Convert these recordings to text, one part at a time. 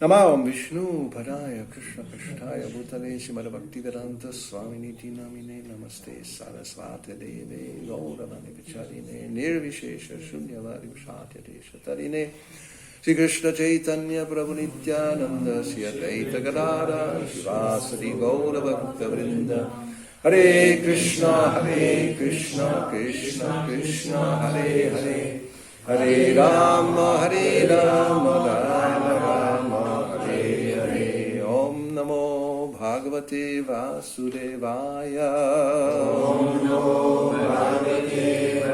Namam Vishnu Padaya Krishna Krishnaya Bhutale Srimad Bhakti-vedanta Swaminiti Namine Namaste Sarasvati Deve Gauravani Vicharine Nirvishesha Shunyavadi Vishati Deshatarine Sri Krishna Chaitanya Prabhu Nityananda Sri Advaita Gadadhara Shivasati Gaura Bhakta Vrinda Hare Krishna Krishna Krishna Hare Hare Hare Rama Rama Rama Hare Hare Om Namo Bhagavate Vasudevaya Om Namo Bhagavate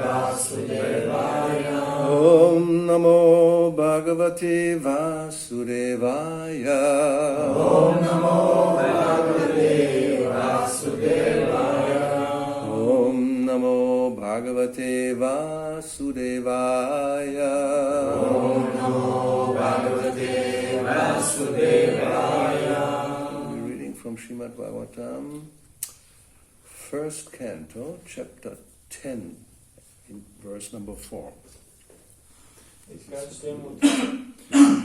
Vasudevaya Om Namo Bhagavate Vasudevaya Om Namo Bhagavate Vasudevaya Om Namo Bhagavate Vasudevaya Om Namo Bhagavate Vasudevaya. We're reading from Srimad Bhagavatam, first canto, chapter 10, in verse number 4.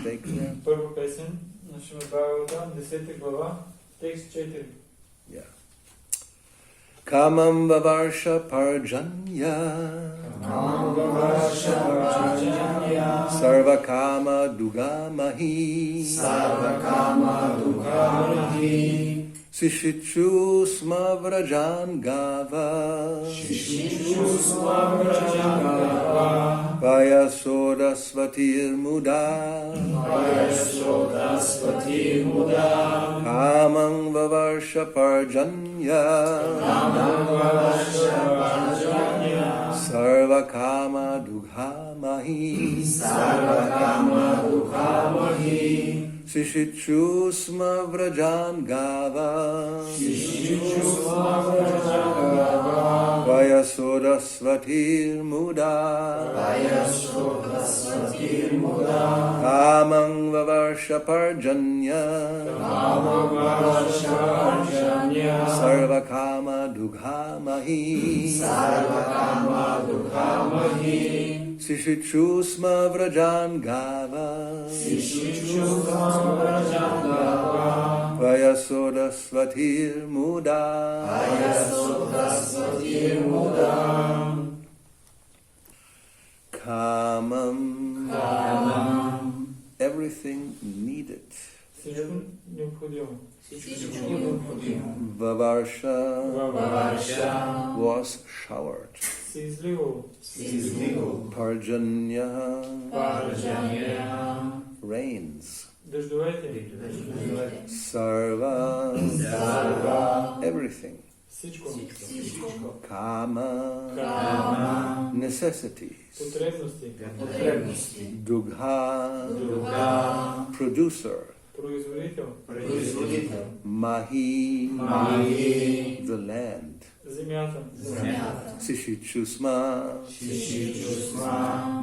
Take there. Първа песен на Шримад Бхагаватам, 10 глава, текст 4. Yeah. Kamam Vavarsha Parjanya Sarva Kama Dugamahi Sishitchu Smavrajan Gava Vayasoda Svatir Muda Kamam Vavarsha Parjanya Sarva Kama Dugamahi Sishitchu Smavrajan Gava Vayasoda Svatir Muda Kamang Vavarsha Parjanya Sarva Kama Dugamahi Sishitchu Smavrajan Gava Vayasoda Svatir Muda Kamam everything needed. Vavarsha was showered. Parjanya rains. Sarva everything. Kama necessities. Dugha producer. Mahi the land. Sishitchusma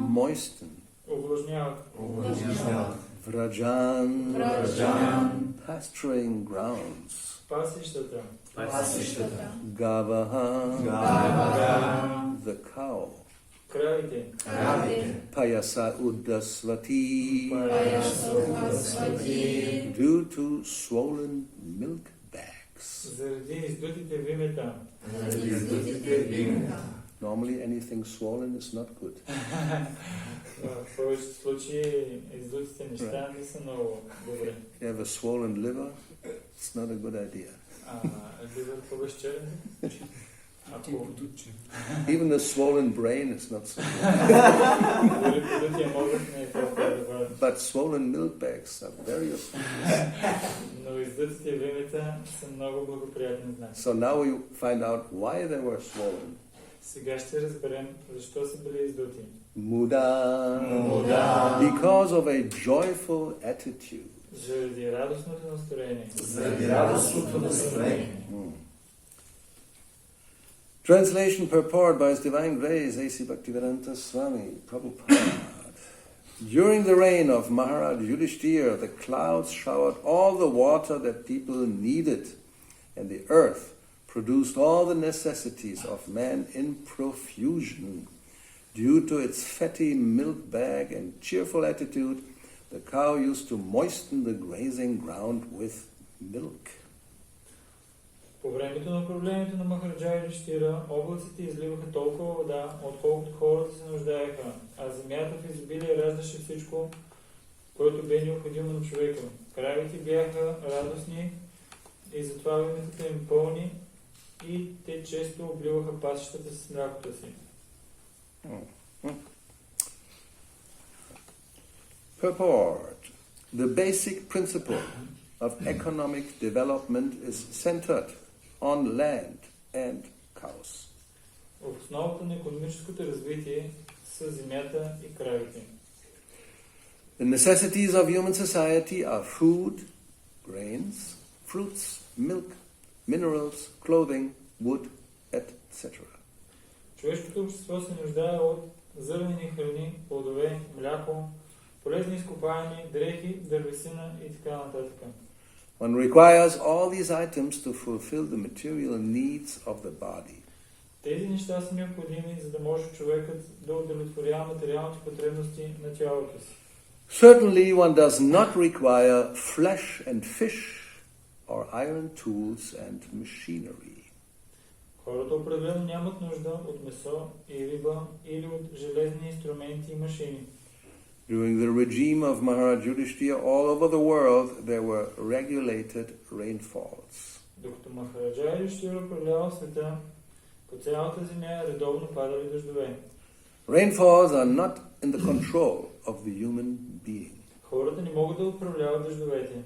moisten. Vrajan pasturing grounds. Gavaha the cow. Payasa Uddasvati due to swollen milk bags. Normally anything swollen is not good. You have a swollen liver, it's not a good idea. Even a swollen brain is not so good. But swollen milk bags are very auspicious. So now we find out why they were swollen. Muda. Because of a joyful attitude. Translation purport by His Divine Grace A.C. Bhakti-vedanta Swami Prabhupada. During the reign of Maharaj Yudhishthira, the clouds showered all the water that people needed, and the earth produced all the necessities of man in profusion. Due to its fatty milk bag and cheerful attitude, the cow used to moisten the grazing ground with milk. По времето на управлението на Махараджа Юдиштира, облаците изливаха толкова вода, отколкото хората се нуждаеха, а земята в изобилие раждаше всичко, което бе необходимо на човека. Кравите бяха радостни и затова виметата им пълни и те често обливаха пасищата с млякото си. Purport. The basic principle of economic development is centered on land and cows. В основата на икономическото развитие са земята и кравите. The necessities of human society are food, grains, fruits, milk, minerals, clothing, wood, etc. Човешкото общество се нуждае от зърнени храни, плодове, мляко, полезни изкопаеми, дрехи, дървесина и така нататък. One requires all these items to fulfill the material needs of the body. Тези неща са необходими, за да може човекът да удовлетворява материалните потребности на тялото си. Certainly one does not require flesh and fish or iron tools and machinery. Хората определено нямат нужда от месо и риба или от железни инструменти и машини. During the regime of Maharaj Yudhishthira, all over the world there were regulated rainfalls. Докато Махараджа Юдиштира управлява света, по цялата земя редовно падали дъждове. Rainfalls are not in the control of the human being. Хората не могат да управляват дъждовете.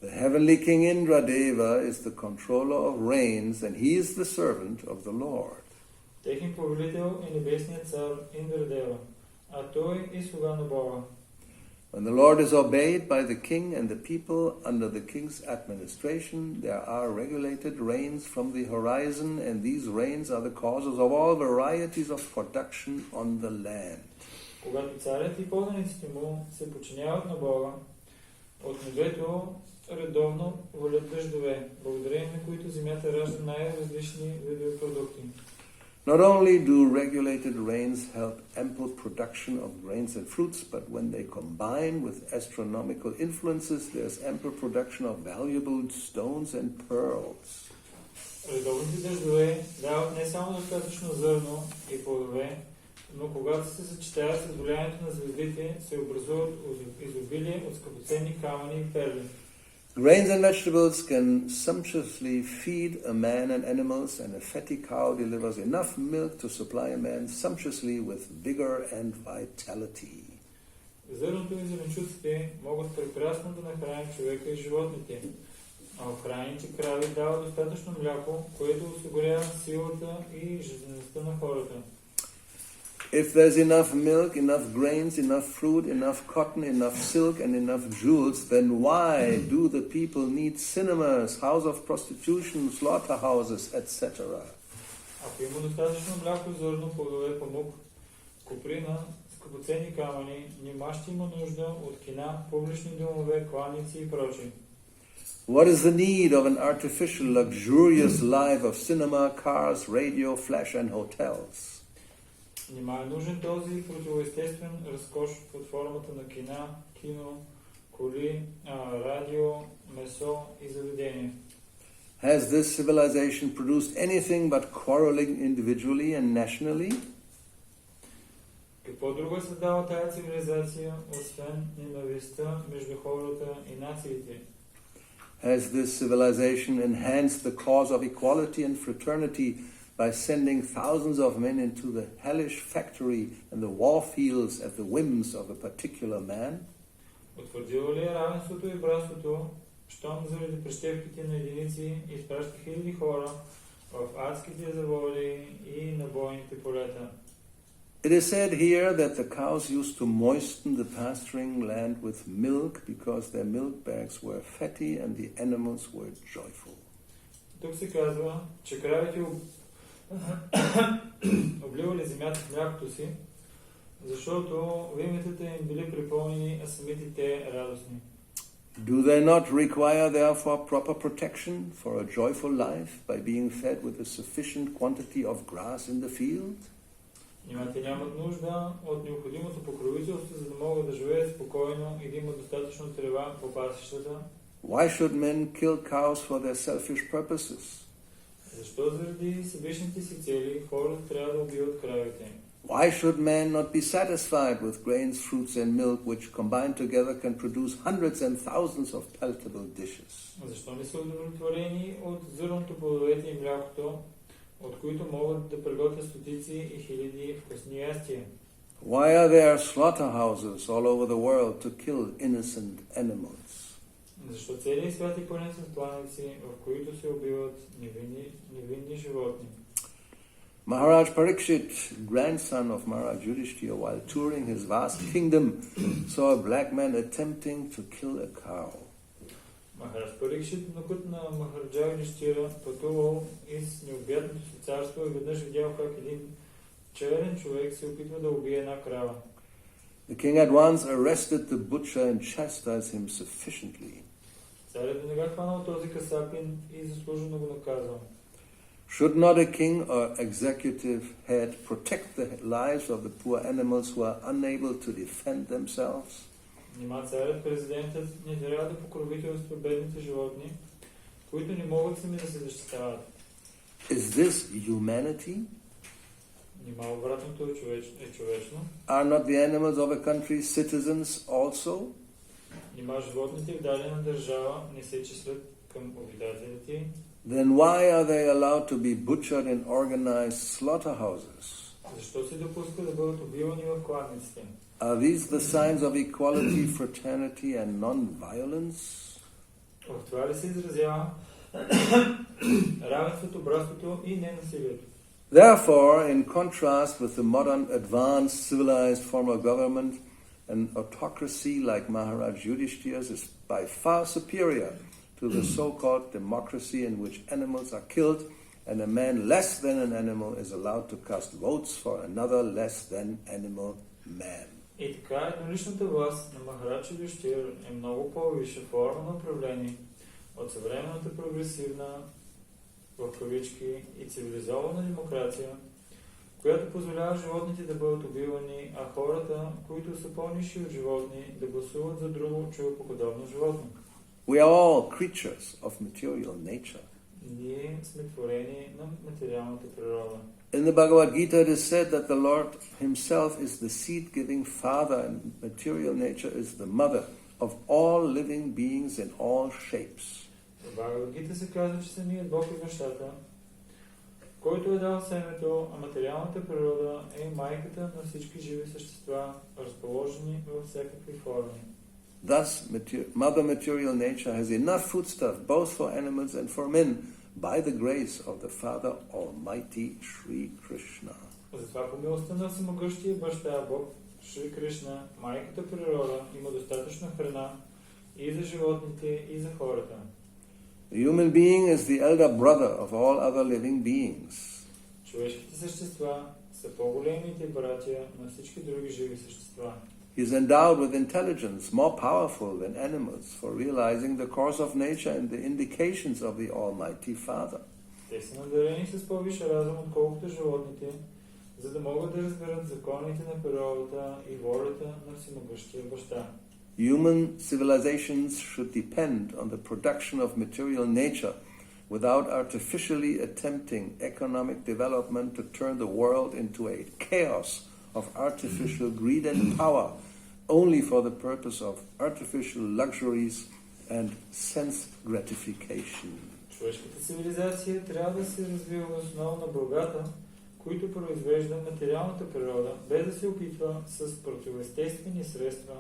The heavenly king Indradeva is the controller of rains and he is the servant of the Lord. Техен повелител е небесният цар Индрадева, а той е слуга на Бога. When the Lord is obeyed by the king and the people under the king's administration, there are regulated rains from the horizon, and these rains are the causes of all varieties of production on the land. Когато царят и поданиците му се подчиняват на Бога, от небето редовно валят дъждове, благодарение на които земята ражда най-различни видове продукти. Not only do regulated rains help ample production of grains and fruits, but when they combine with astronomical influences, there's ample production of valuable stones and pearls. Редовните дъждове дават не само достатъчно зърно и плодове, но когато се съчетаят с влиянието на звездите, се образуват изобилие от скъпоценни камъни и перли. Grains and vegetables can sumptuously feed a man and animals, and a fatty cow delivers enough milk to supply a man sumptuously with vigor and vitality. Зърното и зеленчуците могат прекрасно да нахранят човека и животните, а охранените крави дават достатъчно мляко, което осигурява силата и жизнеността на хората. If there's enough milk, enough grains, enough fruit, enough cotton, enough silk, and enough jewels, then why do the people need cinemas, house of prostitution, slaughterhouses, etc.? Ако има достатъчно мляко, зърно, плодове, памук, куприна, скъпоценни камъни, нима ще има нужда от кина, публични домове, кланици и прочие. What is the need of an artificial, luxurious life of cinema, cars, radio, flash, and hotels? Нима е нужен този противоестествен разкош под формата на кино, коли, радио, месо и заведение. Has this civilization produced anything but quarreling individually and nationally? Какво друго е създава тая цивилизация, освен ненавистта между хората и нациите? Has this civilization enhanced the cause of equality and fraternity by sending thousands of men into the hellish factory and the war fields at the whims of a particular man? Утвърдило ли е равенството и братството, щом заради прищевките на единици изпраща хиляди хора в адските заводи и на бойните полета? It is said here that the cows used to moisten the pasturing land with milk because their milk bags were fatty and the animals were joyful. Тук се казва, че кравите обливали земята с млякото си, защото виметата им били припълнени, а самите те радостни. Do they not require therefore proper protection for a joyful life by being fed with a sufficient quantity of grass in the field? Нима те нямат нужда от необходимото покровителство, за да могат да живеят спокойно и да имат достатъчно трева по пасищата. Why should men kill cows for their selfish purposes? Защо заради себичните си цели хората трябва да убиват кравите? Why should men not be satisfied with grains, fruits and milk, which combined together can produce hundreds and thousands of palatable dishes? Защо не са удовлетворени от зърното, плодовете и млякото, от които могат да приготвят стотици и хиляди вкусни ястия? Why are there slaughterhouses all over the world to kill innocent animals? Защо целият свят е пълен с кланици, в които се убиват невинни животни? Maharaj Parikshit, grandson of Maharaj Yudhishthira, while touring his vast kingdom, saw a black man attempting to kill a cow. Махарадж Парикшит, внукът на Махараджа Юдхиштира, пътувал из необятното си царство и веднъж видял как един черен човек се опитва да убие една крава. The king at once arrested the butcher and chastised him sufficiently. Царят веднага хванал този касапин и заслужено го наказал. Should not a king or executive head protect the lives of the poor animals who are unable to defend themselves? Нима царят, президентът не трябва да покровителства бедните животни, които не могат сами да се защитават. Is this humanity? Нима обратното е човечно. Are not the animals of a country citizens also? Нима животните в дадена държава не се числят към обитателите. Then why are they allowed to be butchered in organized slaughterhouses? Защо се допуска да бъдат убивани в кладниците? Are these the signs of equality, fraternity and non-violence? В това ли се изразява равенството, братството и ненасилието? Therefore, in contrast with the modern, advanced, civilized form of government, an autocracy like Maharaj Yudhishthira's is by far superior to the so-called democracy in which animals are killed and a man less than an animal is allowed to cast votes for another less than animal man. И така едноличната власт на Махарадж Юдхиштир е много по-висша форма на управление от съвременната прогресивна, в кавички, и цивилизована демокрация, която позволява животните да бъдат убивани, а хората, които са по-нисши от животни, да гласуват за друго човекоподобно животно. We are all creatures of material nature. Ние сме творени на материалната природа. In the Bhagavad Gita it is said that the Lord himself is the seed-giving father and material nature is the mother of all living beings in all shapes. В Бхагавад Гита се казва, че самият Бог е бащата, който е дал семето, а материалната природа е майката на всички живи същества, разположени във всякакви форми. Thus, Mother Material Nature has enough foodstuff both for animals and for men by the grace of the Father Almighty Sri Krishna. Затова по милостта на всемогъщия баща Бог Шри Кришна, майката природа, има достатъчно храна и за животните, и за хората. The human being is the elder brother of all other living beings. Човешките същества са по-големите братя на всички други живи същества. He is endowed with intelligence more powerful than animals for realizing the course of nature and the indications of the Almighty Father. Те са надарени с по-висш разум, отколкото животните, за да могат да разберат законите на природата и волята на всемогъщия баща. Human civilizations should depend on the production of material nature without artificially attempting economic development to turn the world into a chaos of artificial greed and power, only for the purpose of artificial luxuries and sense gratification. Човешката цивилизация трябва да се развива основа на благата, които произвежда материалната природа, без да се опитва с противоестествени средства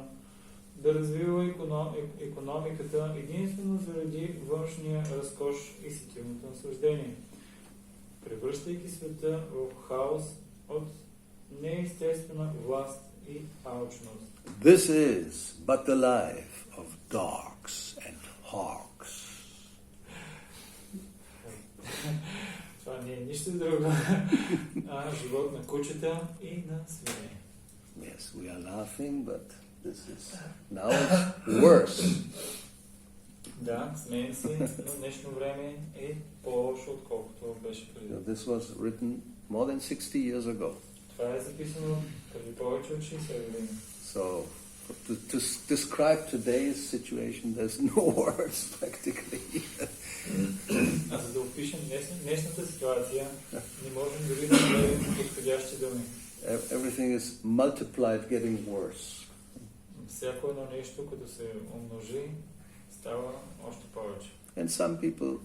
да развива икономиката единствено заради външния разкош и сетивното наслаждение, превръщайки света в хаос от неестествена власт и алчност. This is but the life of dogs and hawks. Това не е нищо друго, а живот на кучета и на свине. Yes, we are laughing, but this is now it's worse. Да, смеем се, но днешно време е по-лошо, отколкото беше преди. This was written more than 60 years ago. Това е записано преди повече от 60 години. So, to describe today's situation, there's no words practically. А за да опишем днешната ситуация, не можем дори да намерим подходящи думи. Everything is multiplied, getting worse. Всяко едно нещо, като се умножи, става още повече. And some people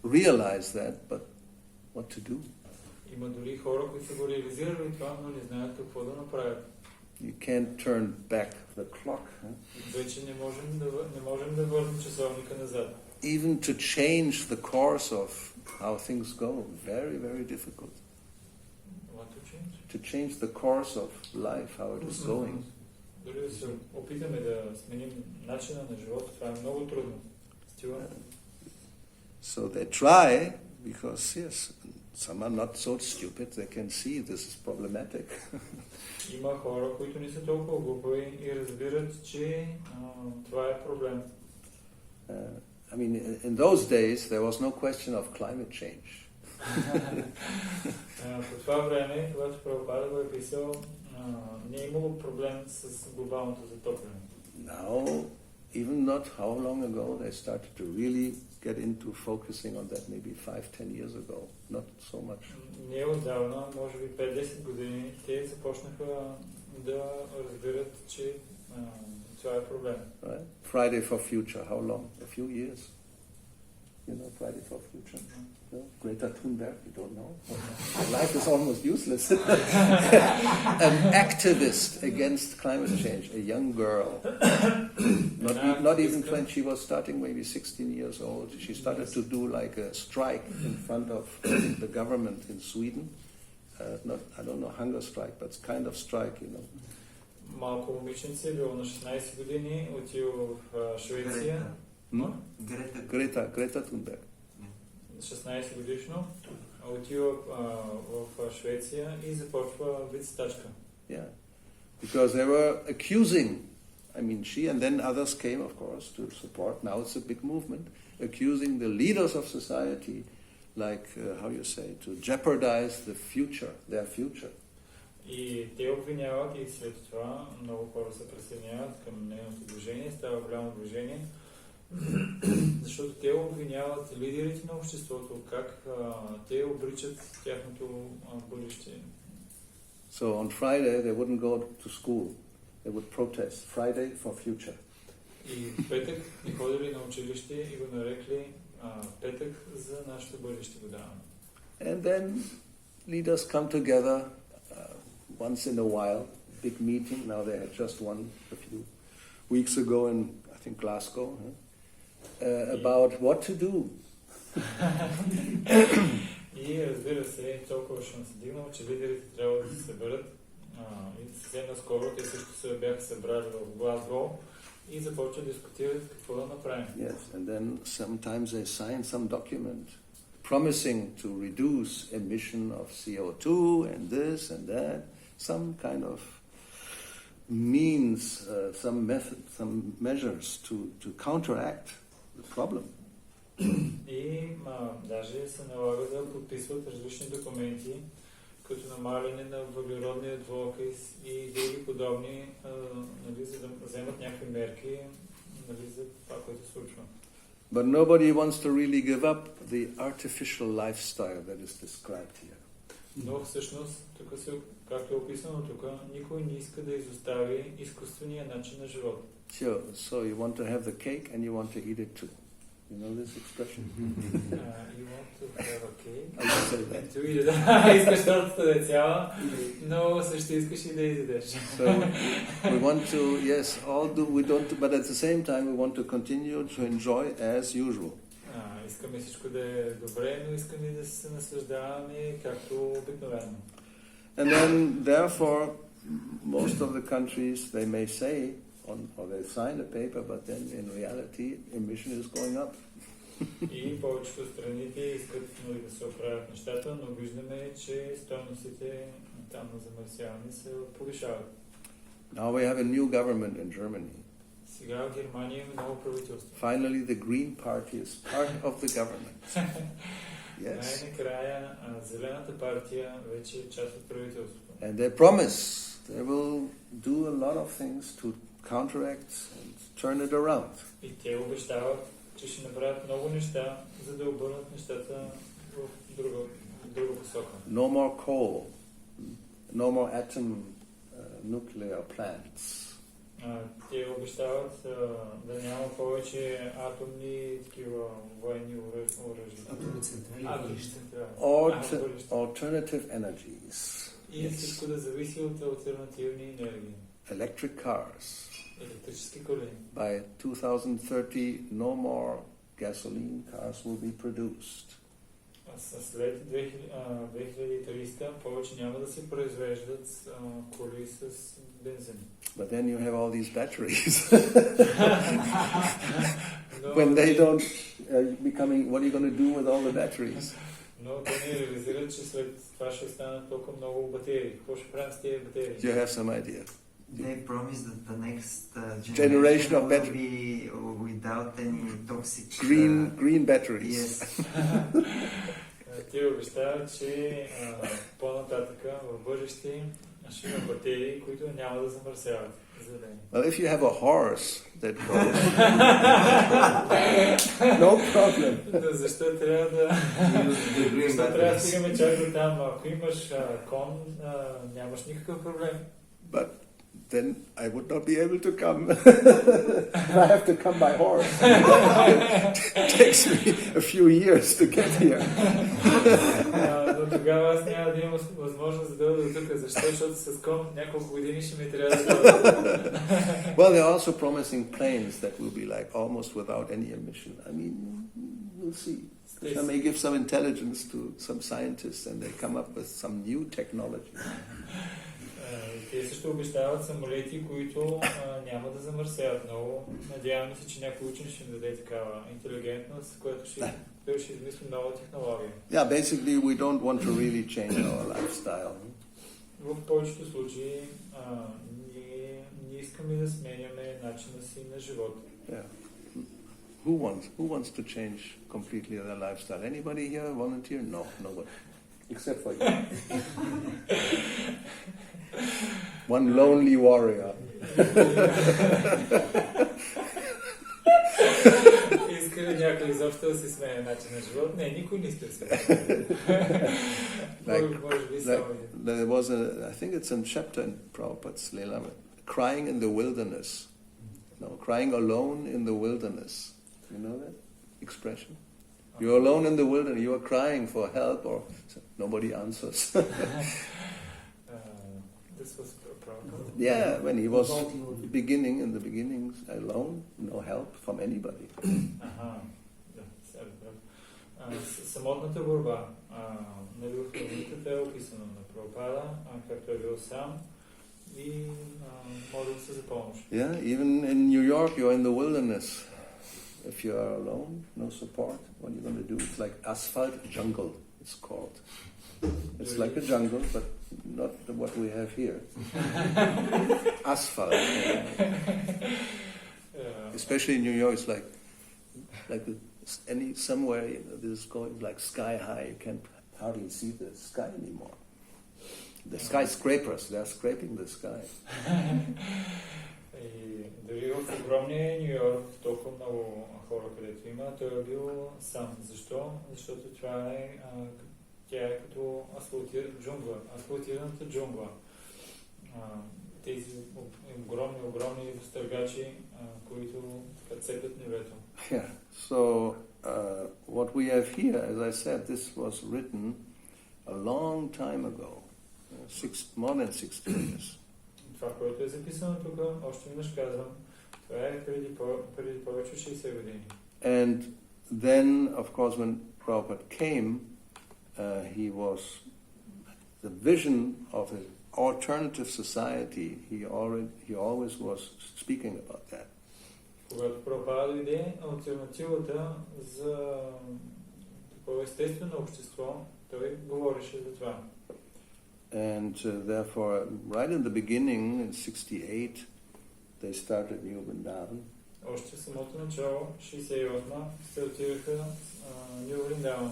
realize that, but what to do? Има дори хора, които са го реализирали това, но не знаят какво да направят. You can't turn back the clock. Вече не можем да върнем часовника назад. Even to change the course of how things go, very, very difficult. What to change? To change the course of life, how it is going. Дори да се опитаме да сменим начина на живота, това е много трудно. So they try, because yes, some are not so stupid, they can see this is problematic. Има хора, които не са толкова глупави и разбират, че това е проблем. I mean, in those days there was no question of climate change. По това време, когато Прабхупада го е писал, не е имало проблем с глобалното затопляне. Now, even not how long ago, they started to really get into focusing on that, maybe 5-10 years ago, not so much. Не отдавна, може би 5-10 години, те започнаха да разбират, че това е проблем. Right? Friday for Future, how long? A few years. You know Friday for Future? No? Greta Thunberg, you don't know? Life is almost useless. An activist against climate change, a young girl, not even 20, she was starting maybe 16 years old. She started to do like a strike in front of the government in Sweden. I don't know, hunger strike, but it's kind of strike, you know. Малко момиченце, било на 16 години, отил в Швеция. Greta Thunberg. 16 годишно, отива в Швеция и започва вид стачка. Yeah, because they were accusing, I mean she and then others came of course to support, now it's a big movement, accusing the leaders of society, like, how you say, to jeopardize the future, their future. И те обвиняват и след това много хора се присъединяват към нейното движение, става голямо движение, защото те обвиняват лидерите на обществото, как те обричат тяхното бъдеще. So on Friday they wouldn't go to school, they would protest, Friday for future. И в петък не ходили на училище и го нарекли петък за нашето бъдеще го даваме. And then leaders come together once in a while, big meeting, now they had just one a few weeks ago in, I think, Glasgow, about what to do. И разбира се, толкова ще се дигнал, че лидерите трябва да се съберат. И съвсем наскоро те също се бяха събрали в Глазго и започват да дискутират какво да направим. Yes, and then sometimes they sign some document promising to reduce emission of CO2 and this and that, some kind of means, some method, some measures to counteract the problem. И даже се налага да подписват различни документи, като намаляне на въглеродния двуокис и други подобни, нали, за да вземат някакви мерки, нали, за това, което се случва. But nobody wants to really give up the artificial lifestyle that is described here. Но всъщност, тук се, както е описано тук, никой не иска да изостави изкуствения начин на живот. Sure. So you want to have the cake and you want to eat it too. You know this expression? You want to have a cake? I just say that. To eat it. Искаш тортата да е цяла, но също искаш и да изядеш. So we want to, yes, we don't, but at the same time we want to continue to enjoy as usual. Искаме всичко да е добре, но искаме да се наслаждаваме както обикновено. And then, therefore, most of the countries, they may say, or they sign a paper, but then in reality, emission is going up. И повечето страните искат да се оправят нещата, но виждаме, че стойностите там на замърсяване се повишават. Now we have a new government in Germany. Сега в Германия има ново правителство. Finally, the Green Party is part of the government. Yes. Най-накрая Зелената партия вече е част от правителството. And they promise they will do a lot of things to counteract and turn it around. И те обещават, че ще направят много неща, за да обърнат нещата в друга посока. No more coal, no more atom nuclear plants. Те обещават да няма повече атомни такива военни оръжия. Атомни централи. Alternative energies. И всичко да зависи от алтернативни енергии. Electric cars. Електрически коли. By 2030, no more gasoline cars will be produced. След 2300 повече няма да се произвеждат коли с бензин. But then you have all these batteries. When they don't becoming, what are you going to do with all the batteries? Но те не реализират, че след това ще останат толкова много батерии. Какво ще правим с тези батерии? Do you have some idea? They promise that the next Generation of will be without any toxic green batteries. Yes. Те обещават, че по-нататъка в бъдеще ще има батерии, които няма да замърсяват. Well, if you have a horse that goes, no problem. Защо трябва да стигаме чак до там? Ако имаш кон, нямаш никакъв проблем. But then I would not be able to come. I have to come by horse. It takes me a few years to get here. Но тогава аз няма да имам възможност да дойда до тук. Защо? Защото с кон няколко години ще ми трябва да дойда. Well, they're also promising planes that will be like almost without any emission. I mean, we'll see. They may give some intelligence to some scientists and they come up with some new technology. Те също обещават самолети, които няма да замърсяват много. Надяваме се, че някой учен ще им даде такава интелигентност, която ще измисли нова технология. Yeah, basically we don't want to really change our lifestyle. В повечето случаи ние искаме да сменяме начина си на живота. Yeah. Who wants to change completely their lifestyle? Anybody here volunteer? No, nobody. Except for you. One lonely warrior. Иска ли някой изобщо да си сменя начин на живот? Не, никой не иска да се There was I think it's a chapter in Prabhupada's Leela, crying in the wilderness. No, crying alone in the wilderness. You know that expression? You're alone in the wilderness, you are crying for help or nobody answers. This was Prabhupada? Yeah, when he was in the beginnings, alone, no help from anybody. Самотната борба. Нали в Храмитата е описано на Прабхупада, както е бил сам и молил се за помощ. Yeah, even in New York, you're in the wilderness. If you are alone, no support, what are you going to do? It's like asphalt jungle, it's called. It's like a jungle, but not what we have here. Asphalt. Especially in New York, it's like somewhere this is going like sky high. You can't hardly see the sky anymore. The skyscrapers, they are scraping the sky. Дори в огромния Нью Йорк, толкова много хора, където има, той е бил сам. Защо? Защото тя е като асфалтираната джунгла. Тези огромни възтъргачи, които цепят небето. Yeah. So what we have here, as I said, this was written a long time ago, more than 60 years. Това, което е записано тук, още веднъж казвам, това е преди повече 60 години. And then, of course, when Prabhupada came, the vision of an alternative society, he always was speaking about that. Когато Прабхупада дойде, алтернативата за такова естествено общество, той говореше за това. And therefore, right in the beginning, in 68, they started New Vrindavan. Още в самото начало, 68-ма, стартираха New Vrindavan.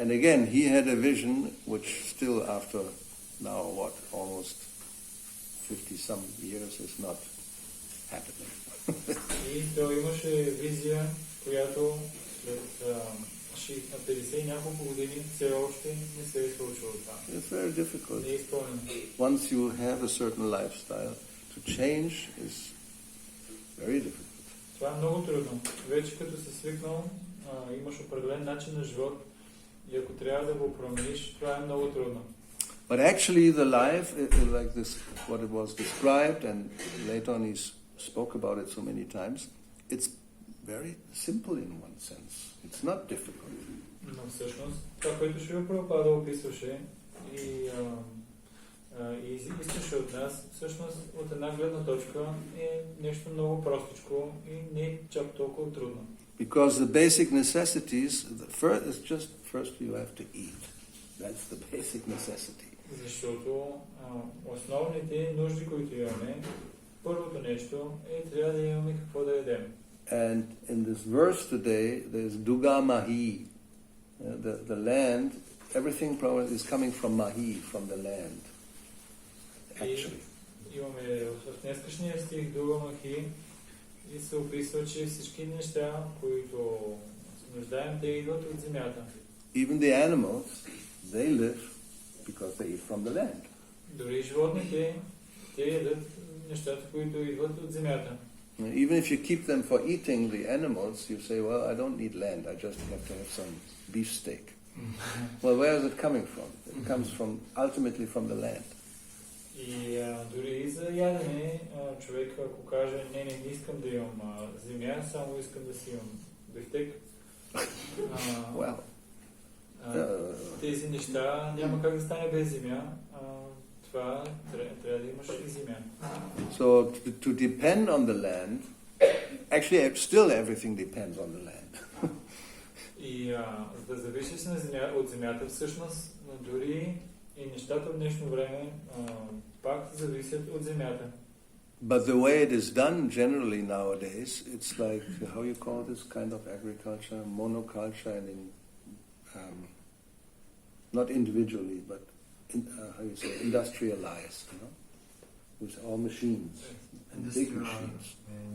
And again, he had a vision which still after now, almost 50-some years is not happening. И той имаше визия, която след 50 и няколко години все още не се е случило това. It's very difficult. Не е изпълнено. Once you have a certain lifestyle, to change is very difficult. Това е много трудно. Вече като си свикнал, имаш определен начин на живот и ако трябва да го промениш, това е много трудно. But actually the life, like this, what it was described, and later on he spoke about it so many times, it's very simple in one sense. It's not difficult. Но всъщност, това, което Шрила Прабхупада описваше и искаше от нас, всъщност от една гледна точка е нещо много простичко и не е чак толкова трудно. Because the basic necessities, first you have to eat. That's the basic necessity. Защото основните нужди, които имаме, първото нещо е трябва да имаме какво да ядем. And in this verse today, there's Duga Mahi, the land, everything is coming from Mahi, from the land, actually. Имаме в днескашния стих Дуга Махи и се описва, че всички неща, които се нуждаем, те идват от земята. Even the animals, they live because they eat from the land. Дори животните, те ядат нещата, които идват от земята. Even if you keep them for eating the animals, you say, well, I don't need land, I just have to have some beef steak. Well, where is it coming from? It comes ultimately from the land. И дори за ядене, човек ако каже, не искам да имам земя, само искам да си имам бифтек. Тези неща няма как да стане без земя. Това трябва да имаш и земя. So to depend on the land, actually still everything depends on the land. И за да зависиш от земята, всъщност дори и нещата в днешно време пак зависят от земята. But the way it is done generally nowadays, it's like, how you call this kind of agriculture? Monoculture, and not individually, but how you say, industrialized, with all machines, big machines.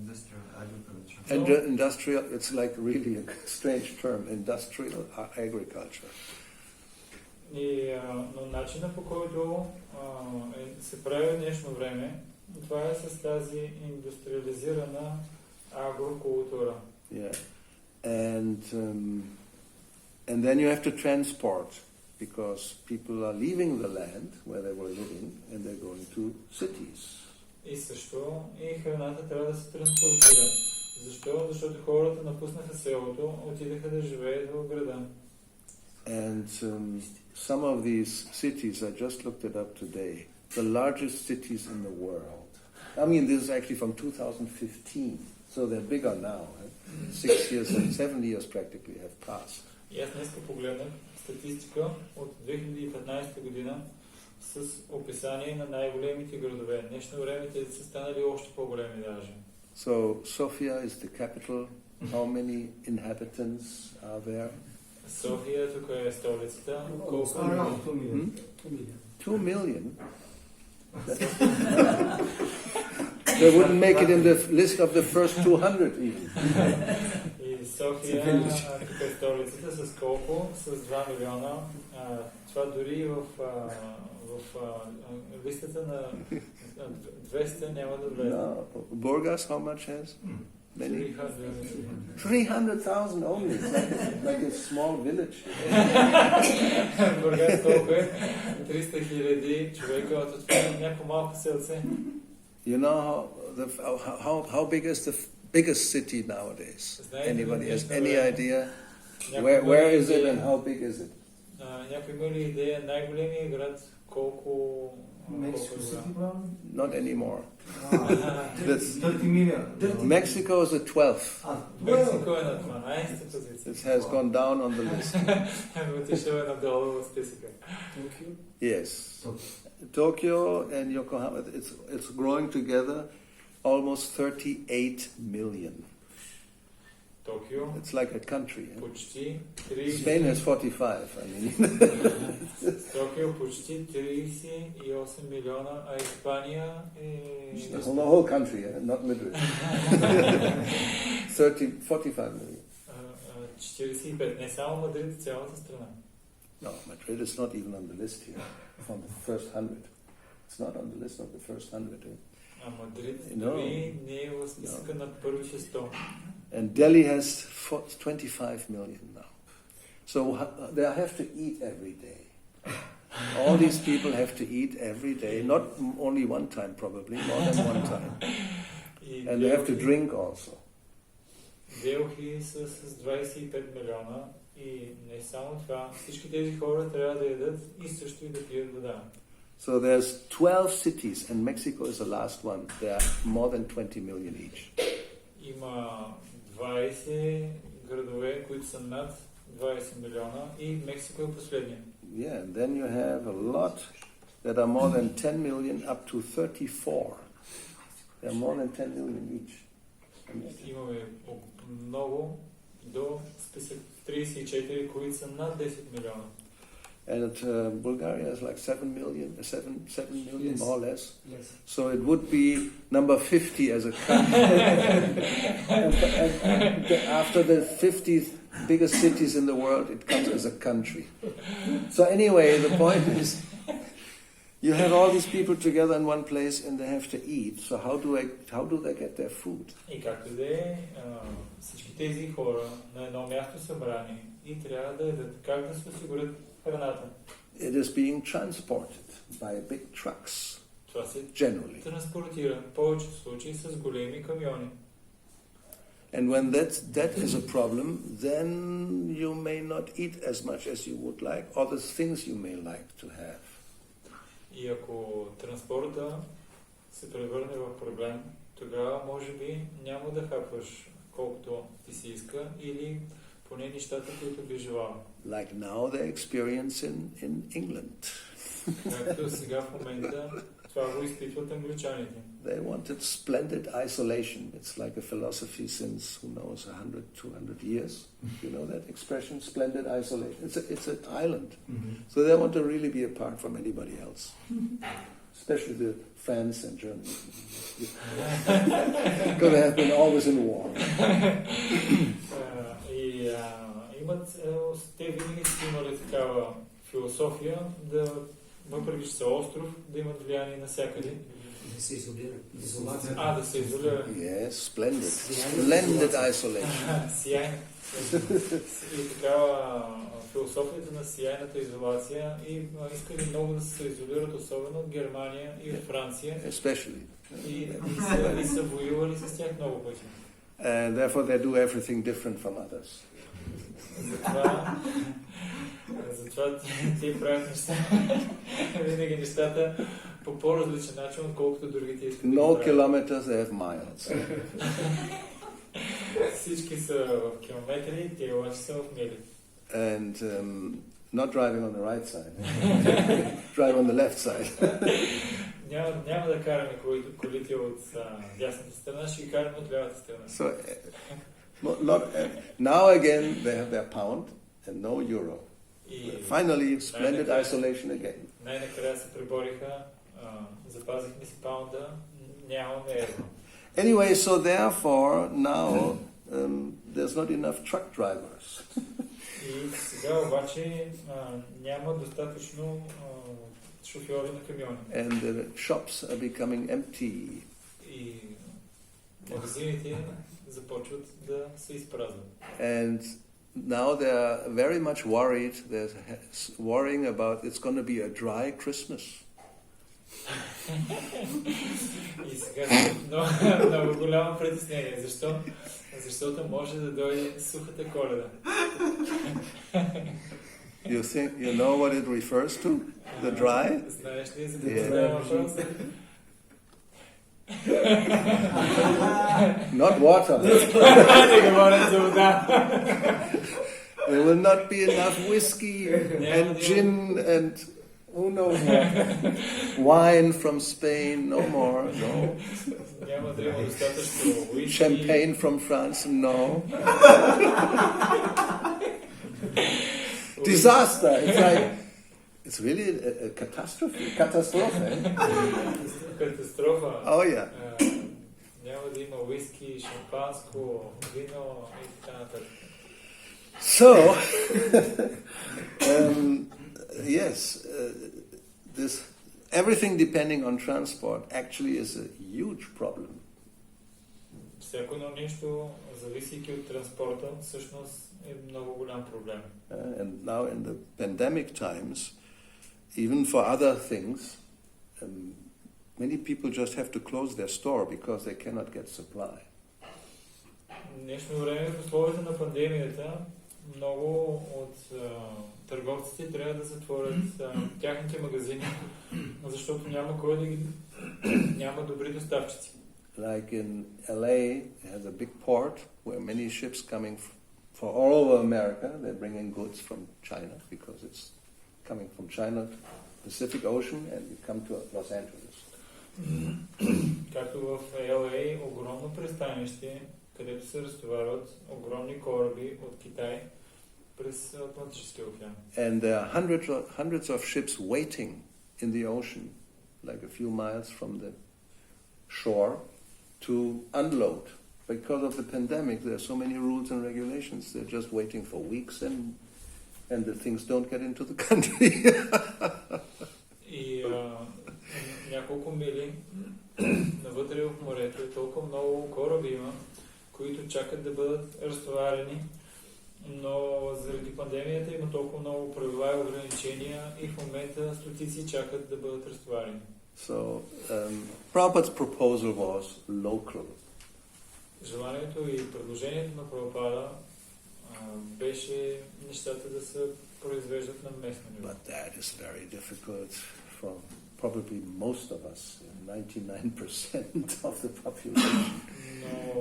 Industrial agriculture. And industrial, it's like really a strange term, industrial agriculture. Но начинът, по който се прави в днешно време, това е с тази индустриализирана агрокултура. Yeah. And then you have to transport, because people are leaving the land where they were living and they're going to cities. И също и храната трябва да се транспортира. Защо? Защото хората напуснаха селото, отидаха да живеят в града. And some of these cities, I just looked it up today, the largest cities in the world. I mean, this is actually from 2015, so they're bigger now. 6 years and 7 years practically have passed. И аз днеска погледнах статистика от 2015 година с описание на най-големите градове. В днешно време те са станали още по-големи даже. So, Sofia is the capital. How many inhabitants are there? София тук е столицата. Колко? 2 million? They wouldn't make it in the list of the first 200 even. И София тук е столицата с колко? С 2 милиона. Това дори в листата на 200 няма да влезе. No. Burgas, how much has? Many? 300,000 only. It's like a small village. Бургас колко е? 300,000 човека, а това е някакво малко селце. You know how big is the biggest city nowadays? Anybody has any idea? Where is it and how big is it? Някой има ли идея най-големия град колко... Mexico City, Not anymore. 30 million. Mexico is at 12. Мексико е на 12-та позиция. It has gone down on the list. Отишъл е надолу в списъка. Yes. Tokyo and Yokohama, it's growing together almost 38 million. Токио, It's like a country. почти 30... Spain has 45, I mean. Токио почти 38 милиона, а Испания е... The whole country, not Madrid. 45 million. 45, не само Мадрид, цялата страна. No, Madrid is not even on the list here, from the first 100. It's not on the list of the first 100. А Мадрид дори не е в списъка на първите 100. And Delhi has 25 million now. So they have to eat every day. All these people have to eat every day, not only one time probably, more than one time. And they have to drink also. Делхи са с 25 милиона и не само това, всички тези хора трябва да ядат и също и да пият вода. So there's 12 cities, and Mexico is the last one. There are more than 20 million each. Има 20 градове, които са над 20 милиона и Мексико е последния. Yeah, and then you have a lot that are more than 10 million up to 34. There are more than 10 million each. Имаме много до списък 34, които са над 10 милиона. And Bulgaria is like 7 million, 7 million Yes. more or less. Yes. So it would be number 50 as a country. and after the 50 biggest cities in the world, it comes as a country. So anyway, the point is, you have all these people together in one place and they have to eat. So how do they get their food? И както да е, всички тези хора на едно място събрани и трябва да ядат. Как да се осигурят храната? It is being transported by big trucks, Това се generally. транспортира в повечето случаи с големи камиони. And when that is a problem, then you may not eat as much as you would like, or the things you may like to have. И ако транспорта се превърне в проблем, тогава може би няма да хапваш колкото ти си иска или поне нещата, които би желал. Like now they experience in England. Както сега в момента това го изпитват англичаните. They wanted splendid isolation. It's like a philosophy since, who knows, 100, 200 years. You know that expression, splendid isolation? It's an island. Mm-hmm. So they want to really be apart from anybody else. Especially the France and Germany. Because they have been always in war. Те винаги са имали такава философия, да, въпреки че са остров, да имат влияние навсякъде. Да се изолира. Изолация. Да се изолира. Yes, splendid. Splendid isolation. Сияйно. И такава философията на сияйната изолация и искали много да се изолират, особено от Германия и от Франция. Especially. И са воювали с тях много пъти. And therefore they do everything different from others. Затова те правят неща, винаги нещата по по-различен начин, отколкото другите искат да No правят. kilometers, they have miles. Всички са в километри, те обаче са в мили. And not driving on the right side. Drive on the left side. Няма да караме колите от дясната страна, ще ги караме от лявата страна. So now again they have their pound and no euro. Finally, splendid isolation again. Най-накрая се пребориха, запазихме си паунда, нямаме евро. Anyway, so therefore now there's not enough truck drivers. И сега обаче няма достатъчно шофьори на камиони. And the shops are becoming empty. И магазините започват да се изпразват. And now they're very much worried. They're worrying about it's going to be a dry Christmas. И сега много голямо притеснение. Защо? Защото може да дойде сухата Коледа. You know what it refers to? The dry? Знаеш ли за какво става въпрос? Not water. Не говоря за вода. There will not be enough whiskey and gin and Who knows what? Wine from Spain, no more, no. Няма да има достатъчно уиски. Champagne from France, no. Disaster. It's like, it's really a catastrophe. Catastrophe. Катастрофа. Oh yeah. Няма да има уиски, шампанско, вино и така нататък. So, yes, this everything depending on transport actually is a huge problem. Всяко едно нещо, зависейки от транспорта, всъщност е много голям проблем. And now in the pandemic times, even for other things, many people just have to close their store because they cannot get supply. В днешно време, в условията на пандемията, много от търговците трябва да затворят тяхните магазини, защото няма кой да ги... няма добри доставчици. Like in LA, it has a big port where many ships coming for all over America, they're bringing goods from China because it's coming from China to Pacific Ocean and you come to Los Angeles. Както в LA, огромно пристанище, където се разтоварват огромни кораби от Китай през Атлантическия океан. And there are hundreds of ships waiting in the ocean, like a few miles from the shore, to unload. Because of the pandemic, there are so many rules and regulations. They're just waiting for weeks and the things don't get into the country. И няколко мили навътре в морето толкова много кораби има, които чакат да бъдат разтоварени, но заради пандемията има толкова много правила и ограничения и в момента стотици чакат да бъдат разтоварени. So, Prabhupada's proposal was local. Желанието и предложението на Прабхупада беше нещата да се произвеждат на местно ниво. But that is very difficult for probably most of us, 99% of the population.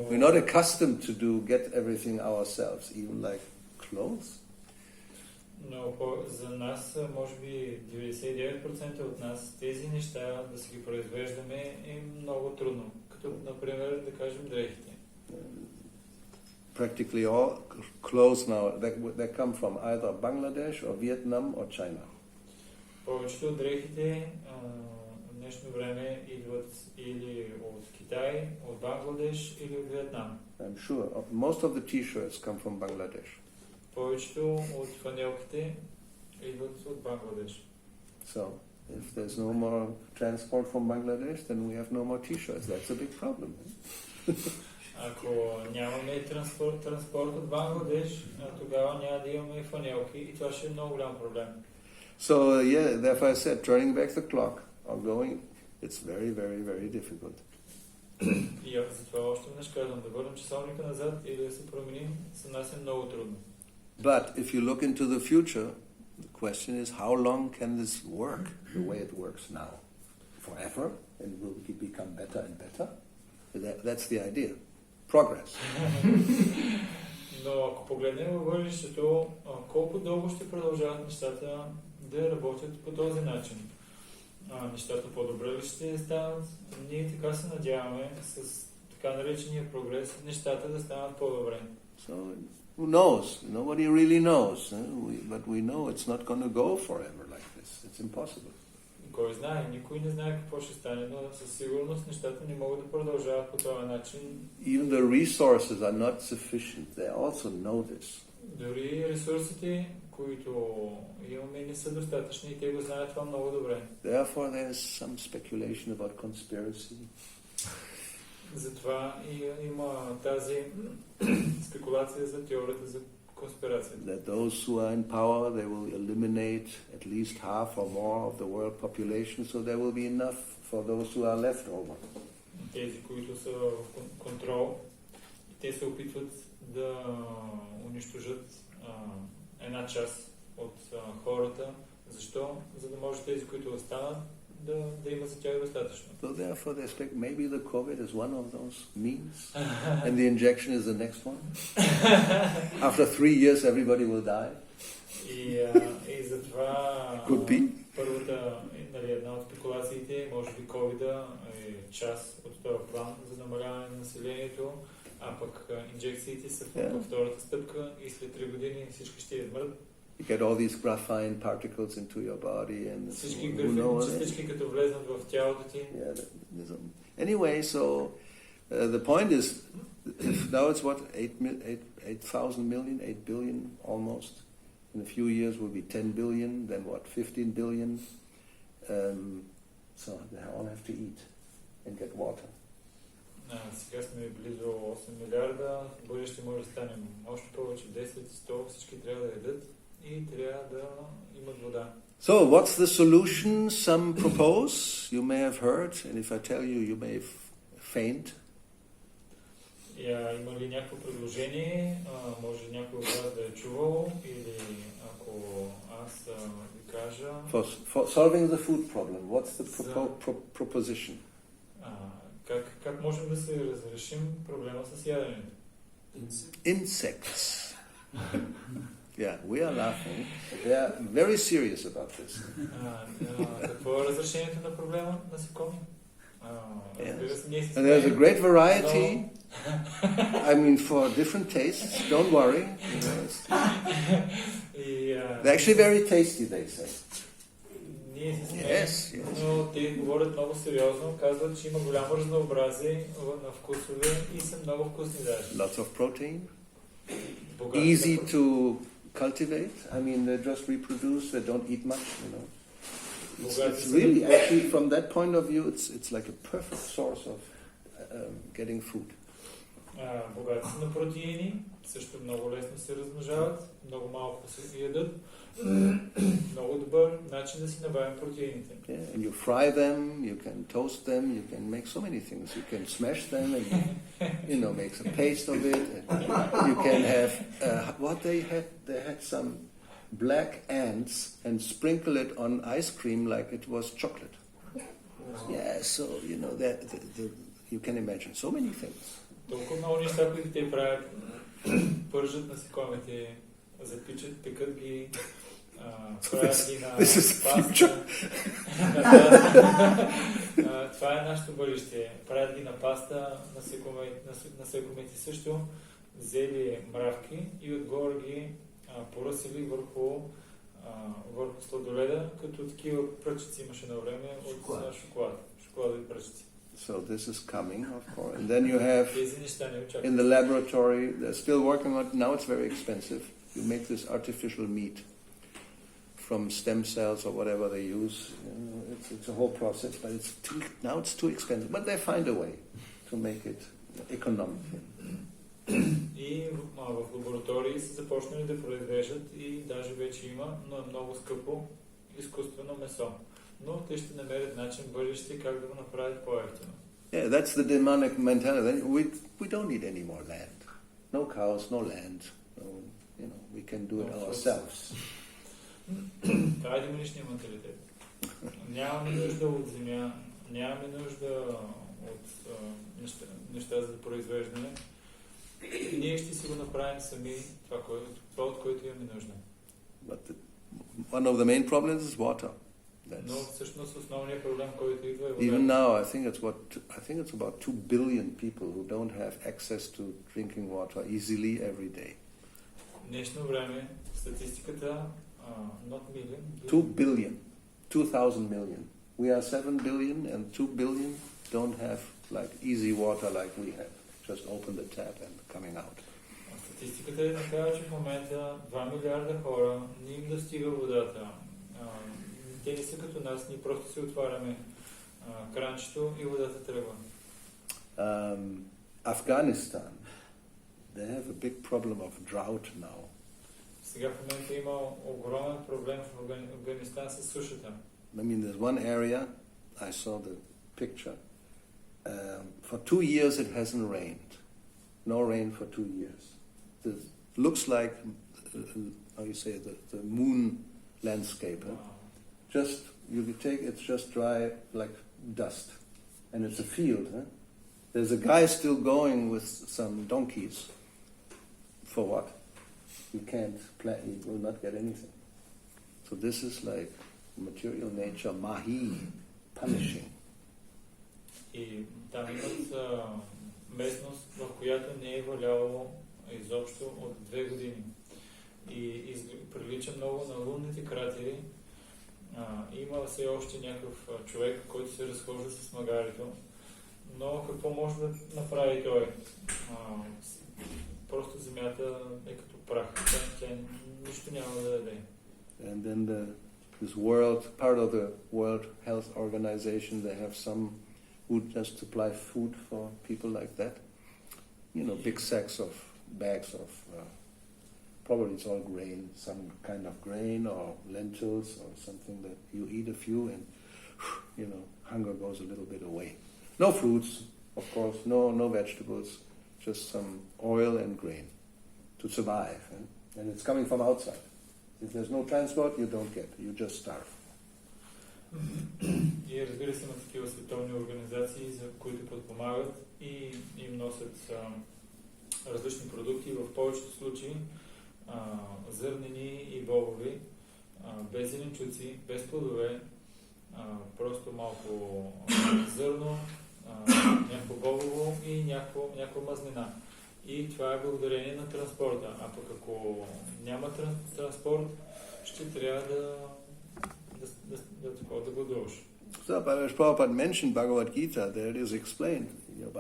We're not accustomed to get everything ourselves, even like clothes. Но за нас, може би 99% от нас, тези неща да си ги произвеждаме е много трудно. Като, например, да кажем дрехите. Practically all clothes now, they come from either Bangladesh or Vietnam or China. Повечето от дрехите в днешно време идват или от Китай, от Бангладеш или от Виетнам. I'm sure. Most of the t-shirts come from Bangladesh. Повечето от фанелките идват от Бангладеш. So, if there's no more transport from Bangladesh, then we have no more t-shirts. That's a big problem. Ако нямаме транспорт от Бангладеш, тогава няма да имаме фанелки и това ще е много голям проблем. So, yeah, therefore I said, turning back the clock or going, it's very, very, very difficult. И затова още веднъж казвам, да върнем часовника назад и да се променим, за нас е много трудно. But if you look into the future, the question is, how long can this work the way it works now? Forever? And will it become better and better? That's the idea. Progress. Но ако погледнем във бъдещето, колко дълго ще продължават нещата да работят по този начин? Нещата по-добре ли ще станат? Ние така се надяваме с така наречения прогрес, нещата да станат по-добре. So, who knows? Nobody really knows. But we know it's not going to go forever like this. It's impossible. Кой знае? Никой не знае какво ще стане, но със сигурност нещата не могат да продължават по този начин. Even the resources are not sufficient. They also know this. Дори ресурсите, които имаме, не са достатъчни и те го знаят това много добре. Therefore, there is some speculation about conspiracy. Затова има тази спекулация за теорията за конспирацията. That those who are in power, they will eliminate at least half or more of the world population, so there will be enough for those who are left over. Тези, които са в контрол, те се опитват да унищожат една част от хората. Защо? За да може тези, които останат, да има за тях достатъчно. So therefore they expect maybe the COVID is one of those means and the injection is the next one. After 3 years everybody will die. И затова Could be. Първата, нали, една от спекулациите, може би COVID-а е част от този план за намаляване на населението, а пък инжекциите са във втората стъпка и след 3 години всички ще измрат. You get all these graphene particles into your body and Всички who графитни knows. частички като влезнат в тялото ти. Anyway, so the point is, now it's what, 8,000 million, 8 billion almost. In a few years will be 10 billion, then what, 15 billion. So they all have to eat and get water. Сега сме близо 8 милиарда, в бъдеще може да станем още повече, 10, 100, всички трябва да ядат и трябва да имат вода. So what's the solution some propose? You may have heard, and if I tell you, you may faint. Има ли някакво предложение? Може някой от вас да е чувал или ако аз ви кажа... For solving the food problem, what's the proposition? Как можем да се разрешим проблема с яденето? Insects. Yeah, we are laughing. They are very serious about this. Какво е разрешението на проблема? Насекоми? And there's a great variety. I mean, for different tastes. Don't worry. They're actually very tasty, they say. Yes. Но те говорят много сериозно, казват, че има голямо разнообразие на вкусове и са много вкусни даже. Lots of protein. Easy to cultivate. I mean, they just reproduce. They don't eat much, you know. It's really, actually, from that point of view, it's like a perfect source of getting food. Богати са на протеини, също много лесно се размножават, много малко се ядат. Много добър начин да си набавим протеините. Yeah, and you fry them, you can toast them, you can make so many things. You can smash them and you know, make some paste of it. You can have what they had some black ants and sprinkle it on ice cream like it was chocolate. Yeah, so you know that you can imagine so many things. Толкова много неща, които те правят, пържат насекомите, запичат, пекат ги, правят ги на паста. Това е нашето бъдеще. Правят ги на паста, насекомите също, взели мравки и отгоре ги поръсили върху сладоледа, като такива пръчици имаше на време от шоколадови пръчици. So this is coming, of course. And then you have, in the laboratory, they're still working on it. Now it's very expensive. You make this artificial meat from stem cells or whatever they use. You know, it's a whole process, but now it's too expensive. But they find a way to make it economic. И в лаборатории са започнали да произвеждат и даже вече има, но е много скъпо изкуствено месо. Но те ще намерят начин в бъдеще как да го направят по-евтино. Yeah, that's the demonic mentality. We don't need any more land. No cows, no land. No, you know, we can do it ourselves. Това е демоничният менталитет. Нямаме нужда от земя, нямаме нужда от неща за произвеждане. Ние ще си го направим сами, това от което имаме нужда. But one of the main problems is water. Но всъщност основният проблем, който идва е вода. Even now, I think it's about 2 billion people who don't have access to drinking water easily every day. В днешно време статистиката not million. 2 billion, 2,000 million. We are 7 billion, and 2 billion don't have like easy water like we have. Just open the tap and coming out. Статистиката е такава, че в момента 2 милиарда хора не им достига водата. Те не са като нас, ние просто си отваряме кранчето и водата тръгва. Afghanistan, they have a big problem of drought now. Сега в момента има огромен проблем в Афганистан с сушата. I mean, there's one area, I saw the picture, for 2 years it hasn't rained. No rain for 2 years. It looks like, how you say, the moon landscape. Huh? Just, you can take, it's just dry like dust. And it's a field. Huh? There's a guy still going with some donkeys. For what? He can't plant, he will not get anything. So this is like material nature, mahi, punishing. И там имат местност, в която не е валяло изобщо от 2 години. И прилича много на лунните кратери. Има все още някакъв човек, който се разхожда с магарито. Но какво може да направи той? Просто земята е като прах. Тя нищо няма да даде. And then this world, part of the World Health Organization, they have some who just supply food for people like that. You know, big sacks of bags of, probably it's all grain, some kind of grain or lentils or something that you eat a few and, you know, hunger goes a little bit away. No fruits, of course, no vegetables, just some oil and grain to survive. And it's coming from outside. If there's no transport, you don't get it. You just starve. И разбира се, има такива световни организации, за които подпомагат и им носят различни продукти, в повечето случаи зърнени и бобови, без зеленчуци, без плодове, просто малко зърно, някакво бобово и някаква мазнина. И това е благодарение на транспорта. А пък ако няма транспорт, ще трябва да гладуваш. So, but as Prabhupada mentioned Bhagavad-gita, there it is explained,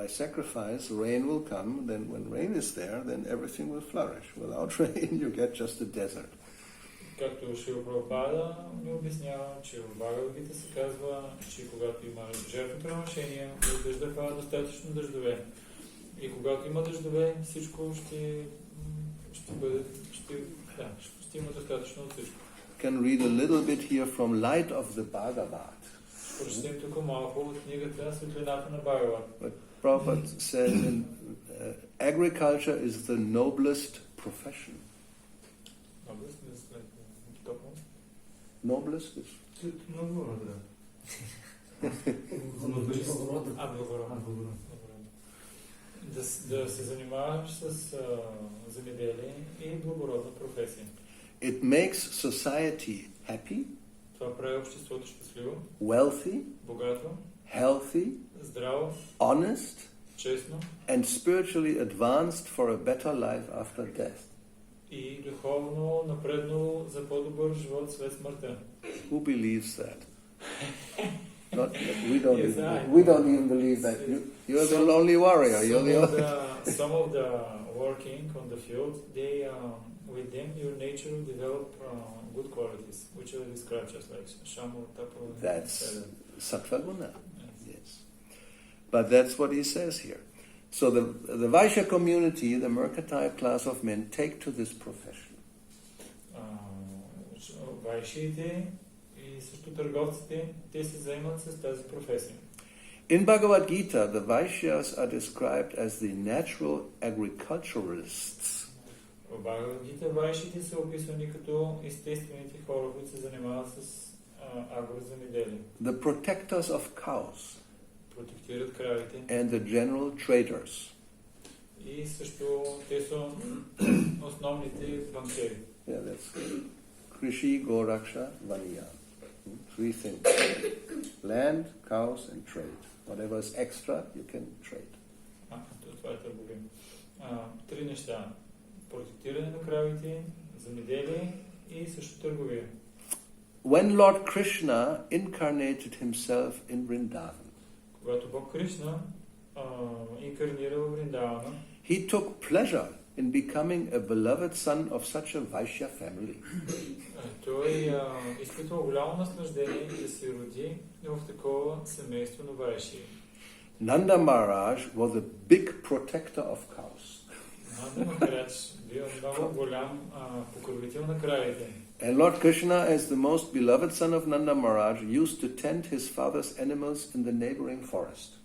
by sacrifice, rain will come, then when rain is there, then everything will flourish. Without rain, you get just a desert. Както Шрила Прабхупада ни обяснява, че в Бхагавад-гита се казва, че когато има жертвоприношения, от дъжда пада достатъчно дъждове. И когато има дъждове, всичко ще има достатъчно от всичко. Can read a little bit here from Light of the Bhagavad. Прочетем тук малко от книгата Светлината на Бхагавад. But Prabhupada said agriculture is the noblest profession. Noblest is like top one? Noblest is... Благородно. Да се занимаваш с земеделие и благородна професия. It makes society happy, това прави обществото щастливо, wealthy, богато, healthy, здраво, honest, честно and spiritually advanced for a better life after death. И духовно напреднало за по-добър живот след смъртта. Who believes that? We don't even believe that. You're the lonely warrior. Some of the working on the field, they with them your nature will develop good qualities, which are described just like Shamu, Tapu. That's Sattva Guna. Yes. But that's what he says here. So the Vaishya community, the mercantile class of men, take to this profession. Вайшиите и също търговците, те се заемат с тази професия. In Bhagavad Gita, the Vaishyas are described as the natural agriculturalists. В Бхагавад Гита вайшите са описани като естествените хора, които се занимават с агроземеделие. The protectors of cows. Протектират кравите. And the general traders. И също те са основните банкери. Yeah, that's Krishi, Goraksha, Vaniya. 3 things. Land, cows and trade. Whatever is extra, you can trade. Това е търговия. 3 неща. Протектиране на кравите, земеделие и също търговия. When Lord Krishna incarnated himself in Vrindavan, когато Бог Кришна инкарнира в Вриндавана, he took pleasure in becoming a beloved son of such a Vaishya family. Той изпитва голямо наслаждение да се роди в такова семейство на вайши. Nanda Maharaj was a big protector of cows. Нанда Махарадж бил много голям покровител на кравите. And Lord Krishna, as the most beloved son of Nanda Maharaj, used to tend his father's animals in the neighboring forest.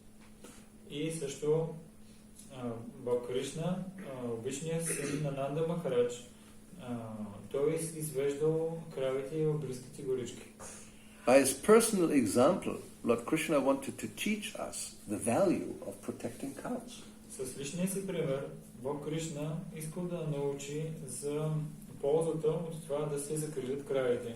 И също Бог Кришна, обичният син на Нанда Махарадж, той извеждал кравите в близките горички. By his personal example, Lord Krishna wanted to teach us the value of protecting cows. С личния си пример, Бог Кришна искал да научи за ползата от това да се закрилят кравите.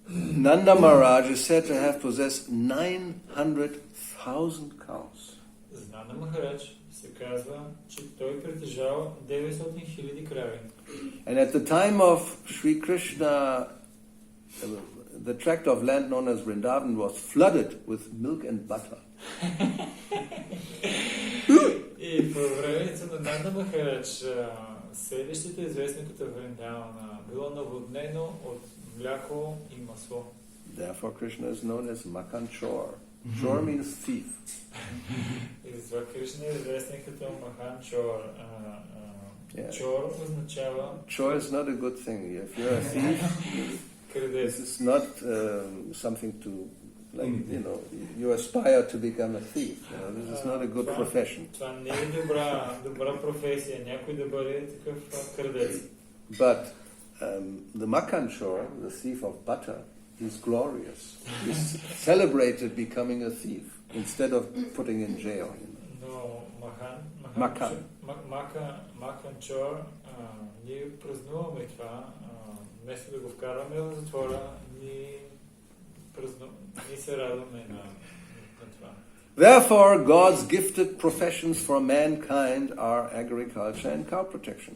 Nanda Maharaj is said to have possessed 900,000 cows. За Нанда Махарадж се казва, че той притежава 900 000 крави. And at the time of Sri Krishna, the tract of land known as Vrindavan was flooded with milk and butter. И по времето на Нанда Махарадж селището, известно като Вриндавана, било наводнено от мляко и масло. Therefore Krishna is known as Makan Chor. Chor means thief. И затова Кришна е известен като Махан Чор. Yeah. Чор означава Chor is not a good thing. If you're a thief, крадец. this is not something to, like, you aspire to become a thief. This is not a good profession. Това не е добра професия, някой да бъде такъв крадец. But the Makan Chor, the thief of butter, he's glorious. He's celebrated becoming a thief instead of putting in jail. Но Махан Чор, ние празнуваме това, вместо да го вкараме в затвора, ние се радваме на това. Therefore, God's gifted professions for mankind are agriculture and cow protection.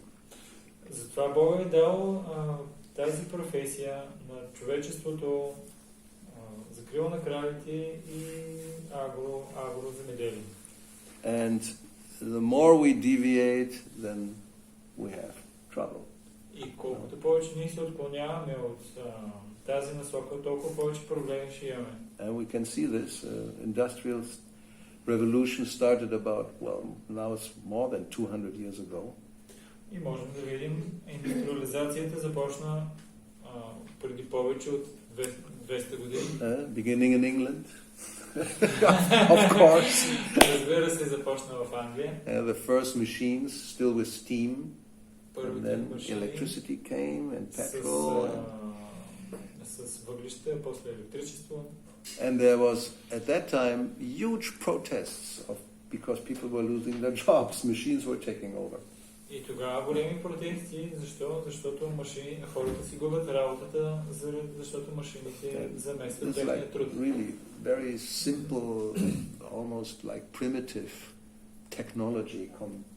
Затова Бог е дал тази професия на човечеството, закрила на кравите и агроземеделие. And the more we deviate, then we have trouble. И колкото повече ние се отклоняваме от тази насока, толкова повече проблеми ще имаме. And we can see this. Industrial revolution started about, now it's more than 200 years ago. И можем да видим, индустриализацията започна преди повече от 200 години. Beginning in England, of course. Разбира се, започна в Англия. The first machines still with steam, and then машини electricity came and petrol. С въглища, после електричество. And there was at that time huge protests because people were losing their jobs. Machines were taking over. И тогава големи протести. Защо? Защото хората си губят работата, защото машините заместват техния труд. Really very simple, almost like primitive technology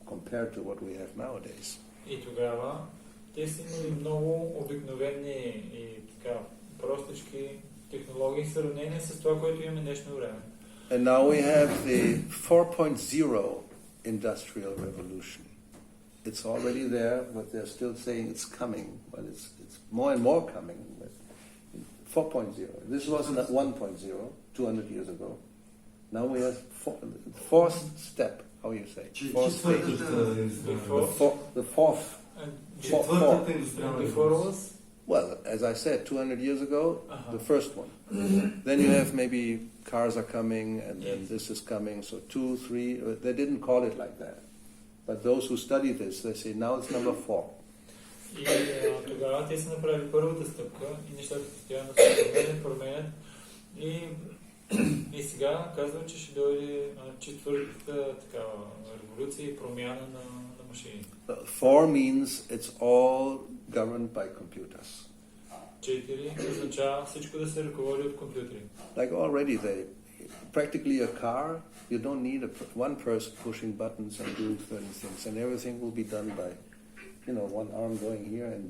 compared to what we have nowadays. И тогава те са имали много обикновени и така простички технологии в сравнение с това, което имаме днешно време. And now we have the 4.0 industrial revolution. It's already there, but they're still saying it's coming. Well, it's more and more coming. 4.0. This was not 1.0 200 years ago. Now we have fourth step. How you say? Fourth stage. The fourth. Четвъртата индустриална революция. Well, as I said, 200 years ago, the first one. Then you have maybe cars are coming, and then this is coming. So 2, 3. They didn't call it like that. But those who study this, they say now it's number 4. И тогава те са направили първата стъпка и нещата постоянно се променят. И сега казват, че ще дойде четвъртата такава революция и промяна на машините. 4 means it's all governed by computers. 4 означава всичко да се ръководи от компютри. Like already practically a car, you don't need one person pushing buttons and doing certain things, and everything will be done by, one arm going here and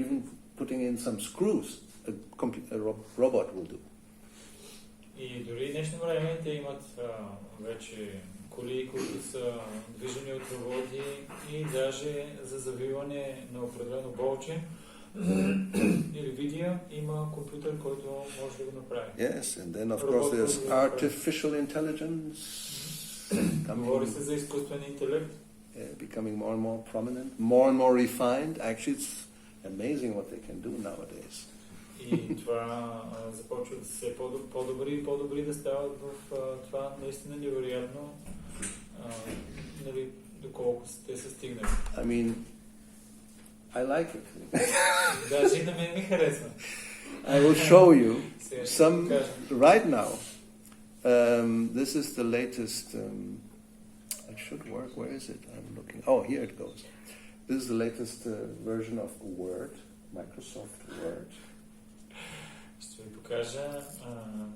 even putting in some screws. A robot will do. И дори днешно време те имат вече коли, които са движени от роботи и даже за завиване на определено болче или видео има компютър, който може да го направи. Yes, and then of course there's artificial intelligence. Говори се за изкуствен интелект. Becoming more and more prominent, more and more refined. Actually, it's amazing what they can do nowadays. И това започва да се по-добри и по-добри да стават в това наистина невероятно, доколко те са стигнали. I mean, I like it. Даже и на мен ми харесва. I will show you some right now. This is the latest. It should work. Where is it? I'm looking. Oh, here it goes. This is the latest version of Word, Microsoft Word. Ще ви покажа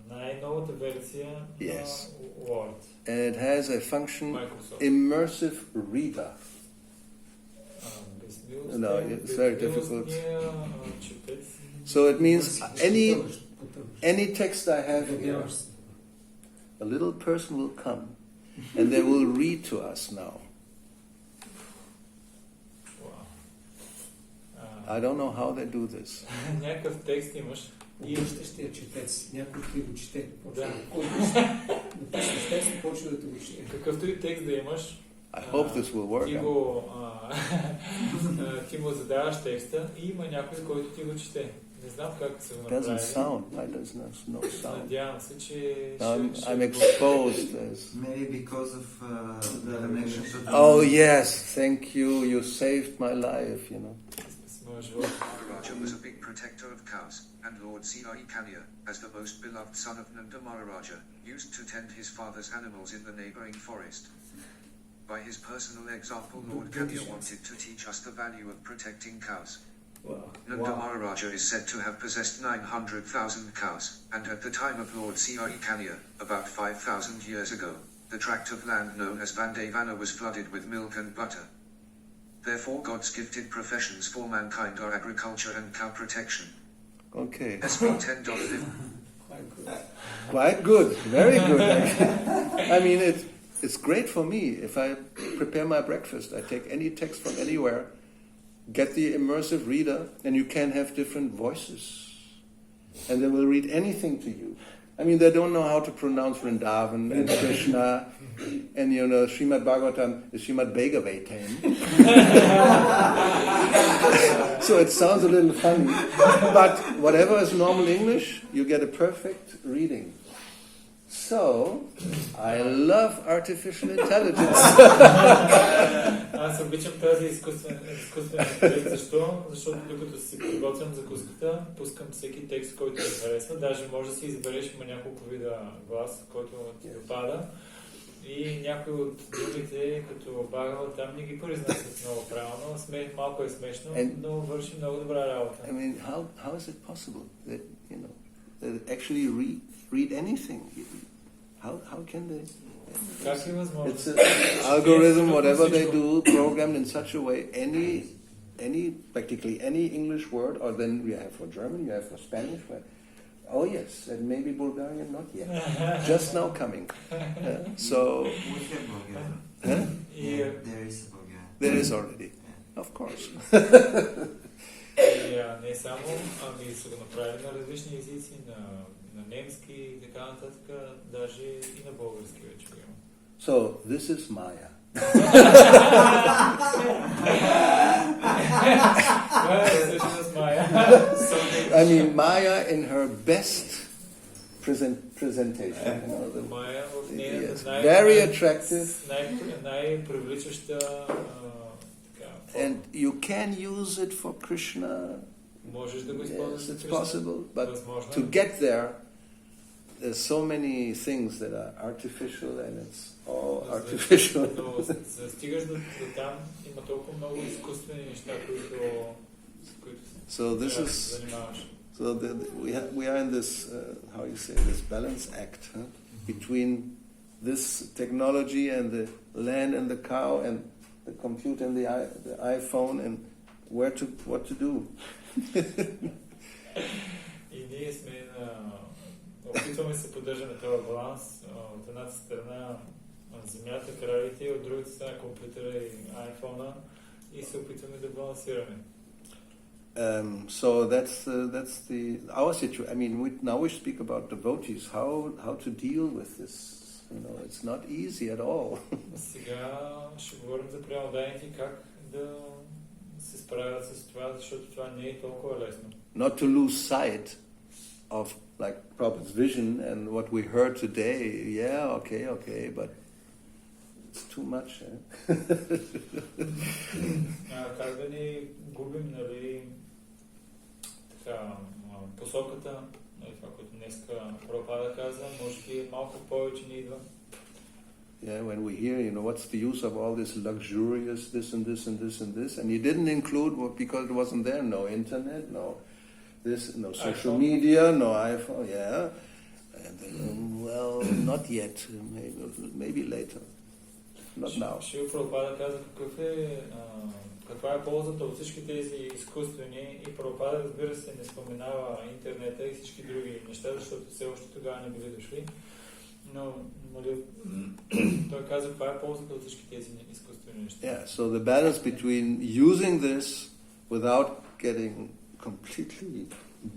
най-новата версия Yes. на Word. And it has a function, Microsoft. immersive reader. Безмилостен, No, it's very difficult. безмилостния четец. So it means any text I have here, a little person will come and they will read to us now. I don't know how they do this. Някакъв текст имаш. И ще четец. Някой ти го чете. Да. Написваш текст, почва да те го чете. Какъвто и текст да имаш, I hope this will work. ти му задаваш текста и има някой, който ти го чете. Не знам как се го It doesn't направи. sound. There's no sound. Надявам се, че I'm exposed. Maybe because of the connection to the... Oh yes, thank you. You saved my life. You know. Maharaja was a big protector of cows, and Lord C.I. Kanya, as the most beloved son of Nanda Maharaja, used to tend his father's animals in the neighboring forest. By his personal example, Lord Kanya wanted to teach us the value of protecting cows. Nanda Maharaja is said to have possessed 900,000 cows, and at the time of Lord C.I. Kanya, about 5,000 years ago, the tract of land known as Vandavana was flooded with milk and butter. Therefore, God's gifted professions for mankind are agriculture and cow protection. Okay. SP 10.5. Quite good. Very good. I mean, it's great for me. If I prepare my breakfast, I take any text from anywhere, get the immersive reader, and you can have different voices. And they will read anything to you. I mean, they don't know how to pronounce Vrindavan and Krishna, and Srimad Bhagavatam is Srimad Bhagavatam. So it sounds a little funny, but whatever is normal English, you get a perfect reading. So, I love artificial intelligence. Аз обичам тази изкуствен интелект. Защо? Защото докато си подготвям закуската, пускам всеки текст, който ти харесва. Даже може да си избереш, има няколко вида глас, който ти допада. И някои от думите, като Багава, там не ги произнасят много правилно. Малко е смешно, но върши много добра работа. I mean, how is it possible that, they actually read anything? How can they? Как е възможно? It's an algorithm, whatever they do, programmed in such a way, practically any English word, or then you have for German, you have for Spanish, oh yes, and maybe Bulgarian, not yet. Just now coming. So... We have Bulgarian. Huh? Yeah. There is Bulgarian. There is already. Of course. Не само, ами са го направили на различни езици, на немски и така нататък, даже и на български вече го има. So, this is Maya. I mean, Maya in her best presentation. Maya в нейната very attractive. най-привличаща And you can use it for Krishna. Можеш да го използваш за It's Кришна. possible, but to get there, there's so many things that are artificial, and it's all artificial. За стигаш до там, има толкова много изкуствени неща, които So this is so we are in this how you say this balance act between this technology and the land and the cow and the computer and the iPhone and what to do. И ние сме опитваме се поддържаме този баланс от едната страна земята, кралите и от другата страна компютъра и iPhone-а и се опитваме да балансираме. So that's our situation. I mean, now we speak about devotees. How to deal with this? It's not easy at all. Сега ще говорим за преоданите как да се справят с това, защото това не е толкова лесно. Not to lose sight of like Prabhupada's vision and what we heard today. Yeah, okay, but it's too much. Как да ни губим, нали, посоката, това, което днеска Прабхупада каза, може би малко повече ни идва. Yeah, when we hear, what's the use of all this luxurious this and this and this and this, and he didn't include because it wasn't there, no internet, no this, no social iPhone. media, no iPhone, yeah. And then, well, not yet, maybe later, not now. Шил Прабхупада каза каква е ползата от всички тези изкуствени и Прабхупада, разбира се, не споменава интернета и всички други неща, защото все още тогава не били дошли. Но той каза каква е ползата от всички тези изкуствени неща. Yeah, so the balance between using this without getting completely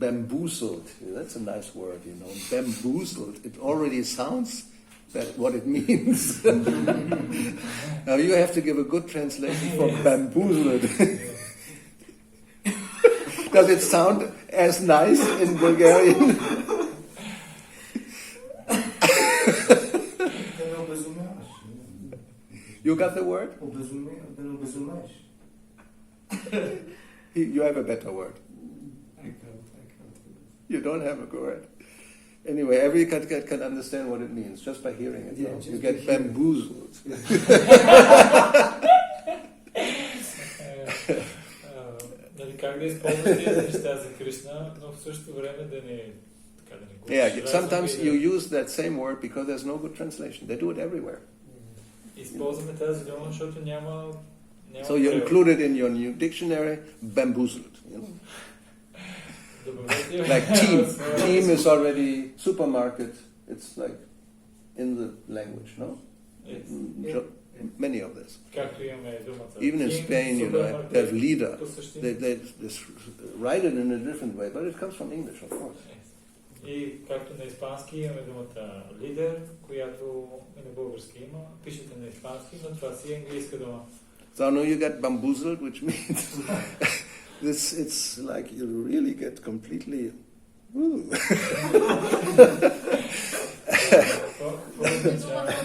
bamboozled, that's a nice word, you know, bamboozled, it already sounds that what it means. Now you have to give a good translation for bamboozled. Does it sound as nice in Bulgarian? Да не обезумяваш. You got the word? Да не обезумееш. You have a better word. I can't. You don't have a word. Anyway, every can understand what it means just by hearing it. Yeah, No? just You by get hearing. bamboozled. Нали, как да използваш тези неща за Кришна, но в същото време да не губиш Yeah, разума sometimes и you use that same word because there's no good translation. They do it everywhere. използваме тази дума, защото няма So you include it in your new dictionary, bamboozled. You know? Like team. Team is already supermarket. It's like in the language, no? Many of this. Както имаме думата. Even in Spain, you know, they have leader. They write it in a different way, but it comes from English, of course. И както на испански имаме думата лидер, която и на български има, пишете на испански, но това си е английска дума. So now you get bamboozled, which means it's like you really get completely.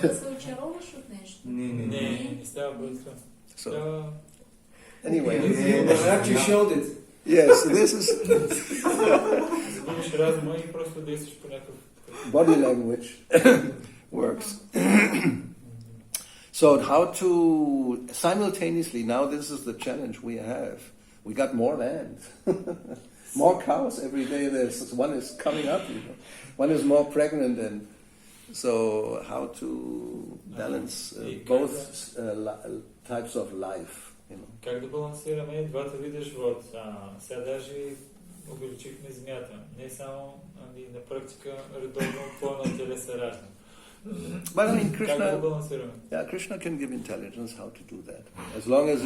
Да се очароваш от нещо. Не става бързо. So anyway, You showed it. yes, this is Загубиш разума и просто действаш по някакъв... body language works. So how to simultaneously, now this is the challenge we have. We got more land, more cows every day. There's one is coming up, you know. One is more pregnant, and so how to balance both types of life, you know. Как да балансираме двата вида живот? Сега даже увеличихме земята. Не само на практика редовно пълна телеса ражда. But I mean, Как да балансираме? Krishna can give intelligence how to do that. As long as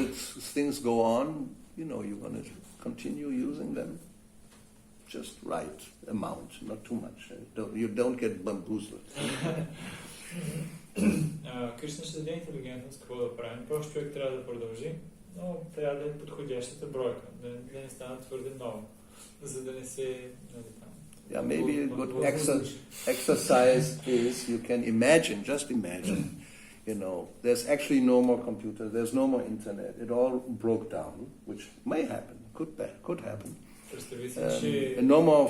things go on, you know, you're going to continue using them. Just right amount, not too much. You don't get bamboozled. Кришна ще даде интелигентност какво да правим. Просто човек трябва да продължи, но трябва да е подходящата бройка, да не стана твърде много, за да не се... Yeah, maybe a good exercise is you can imagine, just imagine, you know, there's actually no more computer, there's no more internet, it all broke down, which may happen, could happen. And no more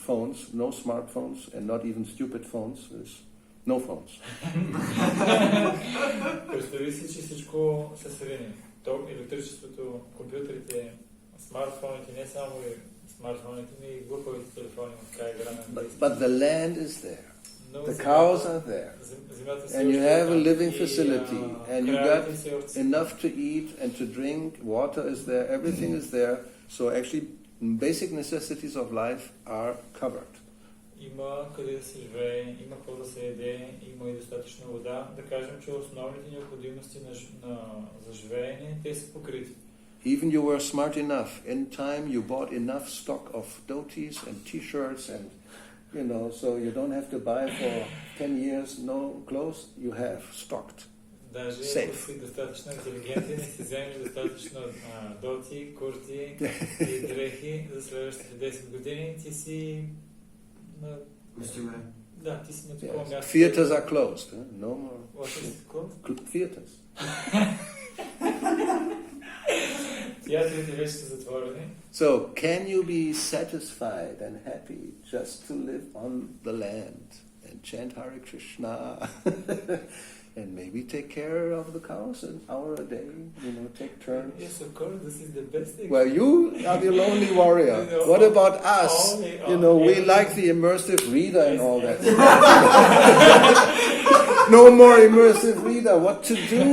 phones, no smartphones, and not even stupid phones, there's no phones. Представи си, че всичко се срине. То електричеството, компютрите, смартфоните, не само и смартфоните, но и глупавите телефони от край грана. But the land is there. The cows are there. And you have a living facility. And you got enough to eat and to drink. Water is there. Everything is there. So actually, basic necessities of life are covered. Има къде да се живее, има какво да се яде, има и достатъчно вода. Да кажем, че основните необходимости за живеене, те са покрити. Even you were smart enough. In time, you bought enough stock of dhotis and t-shirts and, you know, so you don't have to buy for 10 years no clothes. You have stocked. Даже ако си достатъчно интелигентен и си вземеш достатъчно доти, курти и дрехи за следващите 10 години, ти си да, ти си на такова място. Theaters are closed. No more. What is it called? Theaters. Театрите вече са затворени. So, can you be satisfied and happy just to live on the land and chant Hare Krishna? and maybe take care of the cows an hour a day, take turns. Yes, of course, this is the best thing. Well, you are the lonely warrior. What about us? We like the immersive reader and all that. No more immersive reader. What to do?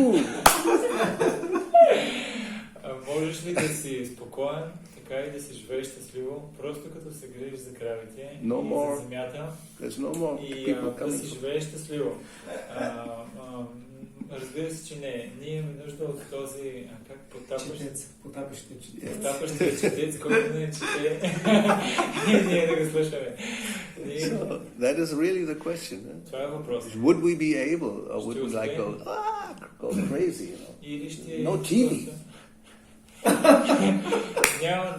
Можеш ли да си спокоен, така и да си живееш щастливо, просто като се грижиш за кравите и за земята, и да си живееш щастливо. Разбира се, че не. Ние имаме нужда от този потапащия четец, който не чете. Ние да го слушаме. So that is really the question. Това е въпрос. Would we be able, or would we like go crazy? No TV.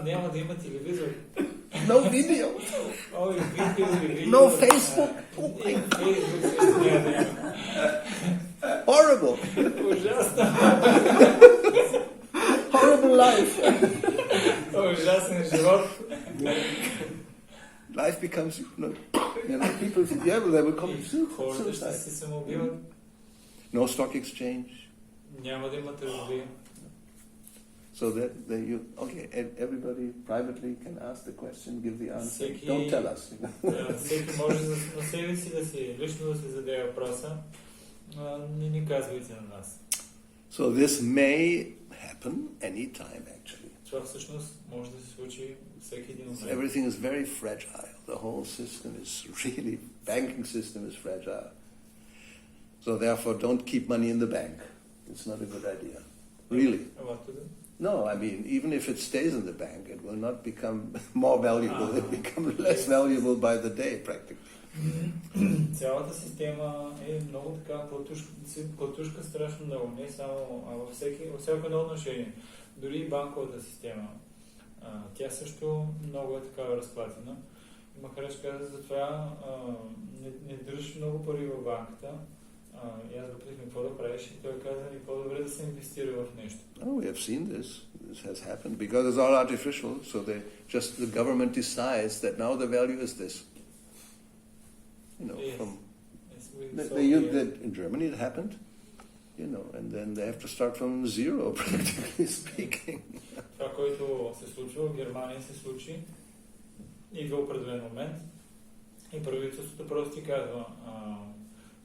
Няма да има телевизор. No video. No Facebook. Horrible. Ужасно. Horrible life. Ужасен живот. Life becomes, people, they will commit Хората ще се самоубиват. No stock exchange. Няма да има търговия. So that everybody privately can ask the question, give the answer. Don't tell us. Всеки може на себе си лично да си зададе въпроса. Не ни казвайте на нас. So this may happen anytime, actually. Това всъщност може да се случи всеки един момент. Everything is very fragile. The whole system is really, banking system is fragile. So therefore, don't keep money in the bank. It's not a good idea. Really. What to do? No, I mean, even if it stays in the bank, it will not become more valuable. It becomes less valuable by the day, practically. Цялата система е много така платушка страшно много, не само във всяко едно отношение. Дори и банковата система. Тя също много е такава разплатена. Махарадж каза, затова не държиш много пари в банката. И аз го питахме какво да правиш и той каза, по-добре да се инвестира в нещо. Oh, we have seen this. This has happened because it's all artificial. So the government decides that now the value is this. In Germany it happened, and then they have to start from zero, practically speaking. Това, което се случва в Германия, се случи. Идва определен момент и правителството просто ти казва,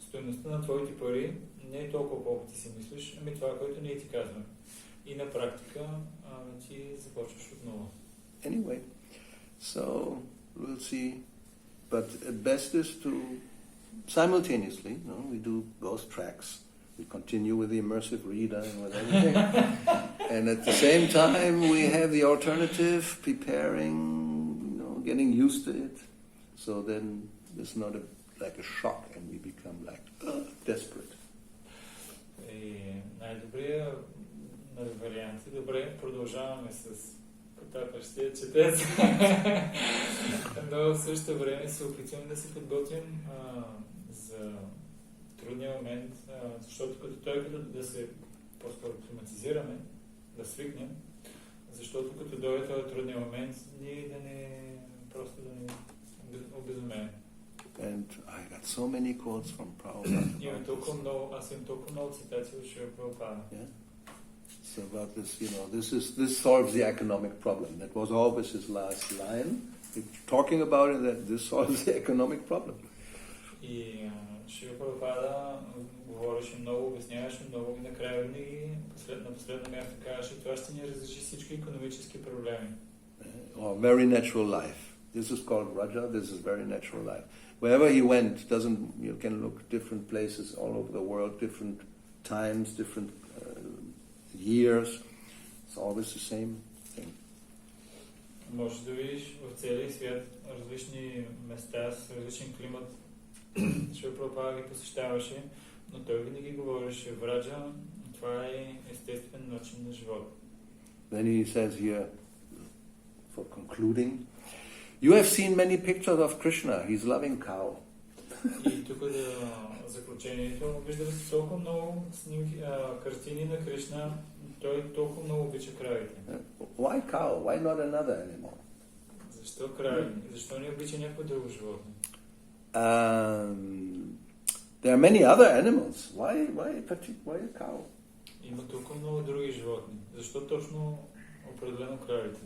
стойността на твоите пари не е толкова колко ти си мислиш, ами това, което ние ти казваме. И на практика ти започваш отново. Anyway, so we'll see. But best is to simultaneously, we do both tracks. We continue with the immersive reader and with everything. And at the same time, we have the alternative, preparing, getting used to it. So then it's not like a shock and we become like desperate. И най-добрият вариант е добре, продължаваме с потапащия четец. Но в същото време се опитваме да се подготвим за трудния момент, защото като да се по-скоро климатизираме, да свикнем, защото като дойде този трудния момент, ние да не обезумеем. And I got so many quotes from Prabhupada. Аз имам толкова много цитации от Шрила Прабхупада. So about this, this solves the economic problem. That was always his last line. Talking about it, that this solves the economic problem. И Шрила Прабхупада говореше много, обясняваше много и накрая на последно място казваше, това ще ни разреши всички икономически проблеми. Or very natural life. This is called Raja. This is very natural life. Wherever he went, you can look different places all over the world, different times, different years. It's always the same thing. Можеш да видиш в целия свят различни места с различен климат. Шрила Прабхупада ги посещаваше, но той винаги говореше в Раджа. Това е естествен начин на живот. Then he says here, for concluding, you have seen many pictures of Krishna. He's loving cow. И тук заключението, виждали се толкова много картини на Кришна, той толкова много обича кравите. Why cow? Why not another animal? Защо крави? Защо не обича някой друго животно? There are many other animals. Why a cow? Има толкова много други животни. Защо точно определено кравите?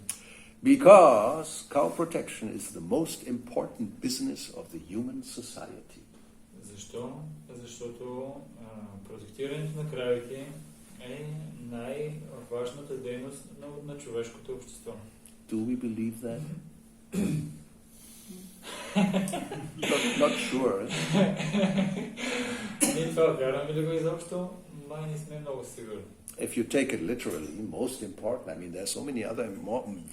Because cow protection is the most important business of the human society. Защо? Защото протектирането на кравите е най-важната дейност на човешкото общество. Do we believe that? not sure. Ние това вярваме ли го изобщо? Май не сме много сигурни. If you take it literally, most important, I mean, there are so many other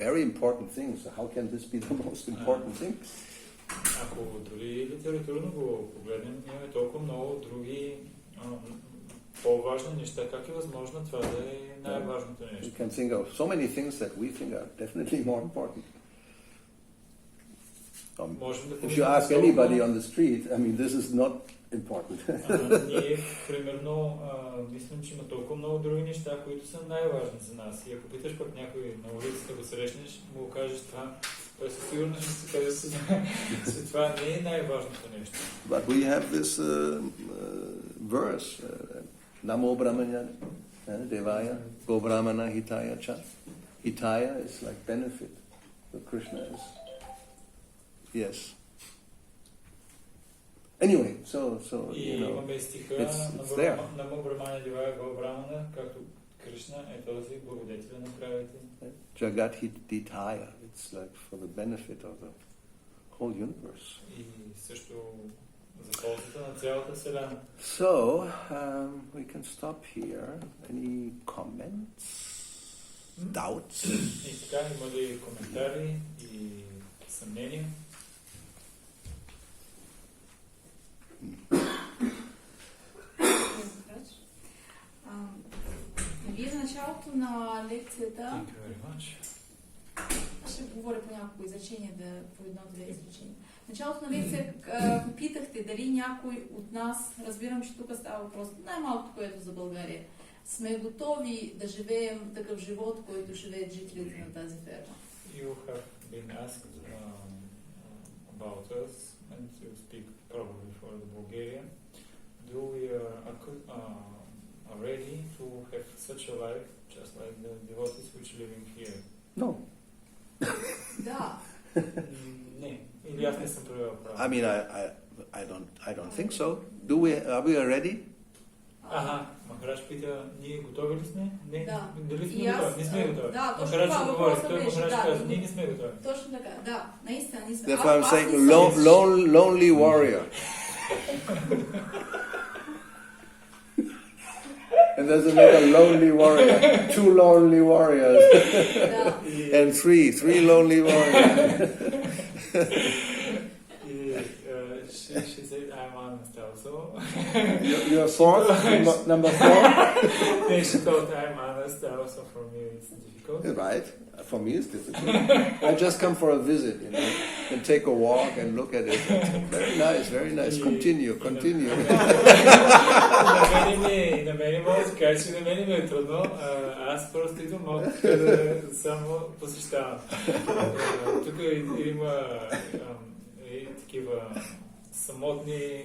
very important things. So how can this be the most important thing? Ако дори литературно го погледнем, имаме толкова много други по-важни неща. Как е възможно това да е най-важното You нещо? can think of so many things that we think are definitely more important. If you ask anybody on the street, I mean, this is not important. Ние, примерно, мислим, че има толкова много други неща, които са най-важни за нас. И ако питаш пък някой на улицата го срещнеш, му кажеш това, той със сигурност ще се каже, че това не е най-важното нещо. But we have this verse, Namo Brahmanya Devaya, Go Brahmana Hitaya Cha. Hitaya is like benefit, but Krishna is. Yes. Anyway, so И you know, имаме стиха it's there. Намо Брахмана Дивая Гауравани, както Кришна е този благодетел на правите. Jagat Hitaya. It's like for the benefit of the whole universe. И също за ползата на цялата вселена. So we can stop here. Any comments? Doubts? И така, има ли коментари и съмнения? Вие в началото на лекцията, Thank you very much. ще говоря по няколко изречения, по едно-две изречения. В началото на лекция попитахте дали някой от нас, разбирам, че тук става въпрос, най-малкото, което за България, сме готови да живеем такъв живот, който живеят жителите на тази ферма. You have been asked about us, and you speak probably for the Bulgaria. Do we are ready to have such a life, just like the devotees which living here? No. Да. Не. Или аз не съм превел право. I mean, I don't think so. Are we ready? Махарадж пита, ние готови ли сме? Не. Да. Дали сме И аз, готови? Не сме готови. да, точно Махарадж това отговори. въпросът Той беше, Махарадж да, каза, ние не сме готови. Точно така, да. Наистина. Therefore I'm saying lonely warrior. And there's another lonely warrior. 2 lonely warriors. And 3 lonely warriors. She said, I'm honest also. You're fourth? Number 4? Then she thought, I'm honest also, for me it's difficult. Right. For me it's difficult. I just come for a visit, you know, and take a walk and look at it. Very nice, very nice. Continue. На мен може да кажа, че на мен ми е трудно. Аз просто идвам малко да само посещавам. Тук има такива самотни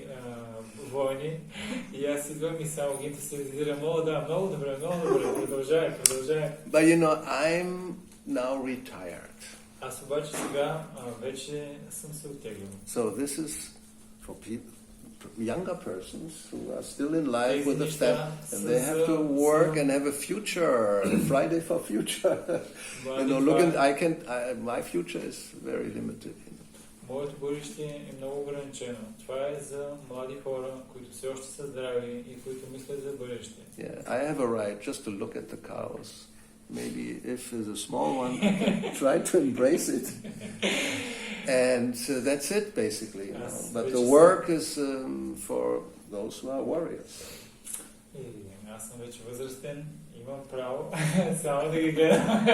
войни и аз идвам и само ги интенсивизирам. Много добре, продължай. But you know, I'm now retired. Аз обаче сега вече съм се оттеглил. So this is for people, younger persons who are still in life with a family, and they have to work and have a future. Friday for future. You know, my future is very limited. Моето бъдеще е много ограничено. Това е за млади хора, които все още са здрави и които мислят за бъдеще. Yeah, I have a right just to look at the cows. Maybe if there's a small one, I can try to embrace it. And that's it, basically. You know. But the work is for those who are warriors. Аз съм вече възрастен, имам право само да ги гледам.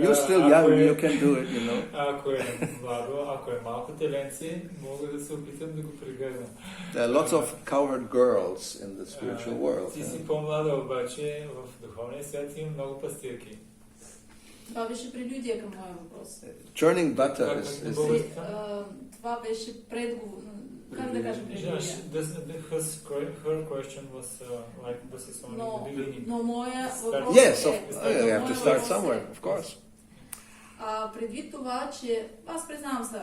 You're still young, you can do it, you know. Ако е младо, ако е малко теленце, мога да се опитам да го прегледам. There are lots of cowherd girls in the spiritual world. Ти си по-млада, обаче в духовния свят има много пастирки. това беше прелюдия към моя въпрос. Churning butter is Това беше предговор. Как да кажем прелюдия? Her question was like this is only the beginning. Но моя въпрос yes, you have to start somewhere, of course. Предвид това, че аз признавам се,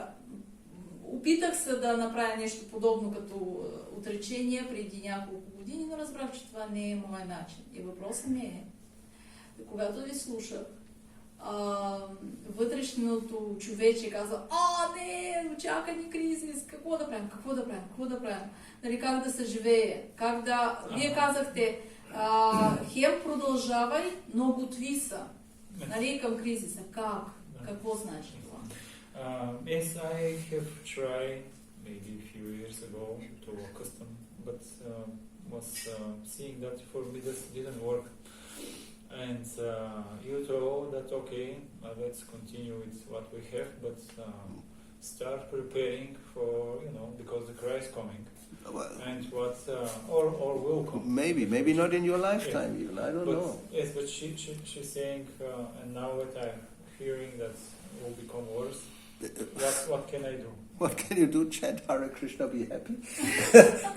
опитах се да направя нещо подобно като отречение преди няколко години, но разбрах, че това не е моят начин. И въпросът ми е, когато ви слушах, вътрешното човече каза, не, очака ни кризис, какво да правим, нали, как да се живее, как да... Вие казахте, хем продължавай, но готви са, нали, към кризиса. Как? Какво значи това? Yes, I have tried maybe a few years ago to accustom, but was seeing that for me this didn't work. And you told that okay, let's continue with what we have, but start preparing for, because the cry is coming. And what or will come. Maybe not in your lifetime even. I don't know. Yes, but she's saying, and now that I'm hearing that will become worse. What can I do? What can you do? Chant Hare Krishna, be happy.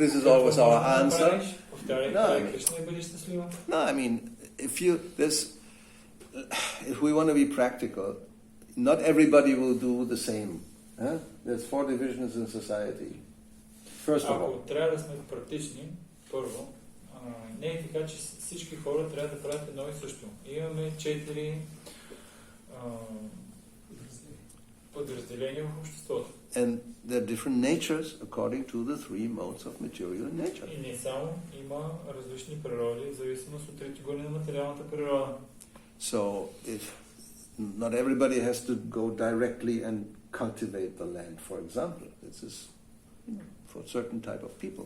This is always our answer. No, I mean, if we want to be practical, not everybody will do the same. There's 4 divisions in society. First of all. Ако трябва да сме практични, първо, не е така, че всички хора трябва да правят едно и също. Имаме 4 подразделения в обществото. And there are different natures according to the 3 modes of material nature. И не само има различни природи, в зависимост от трите гони на материалната природа. So if not everybody has to go directly and cultivate the land, for example. This is for a certain type of people.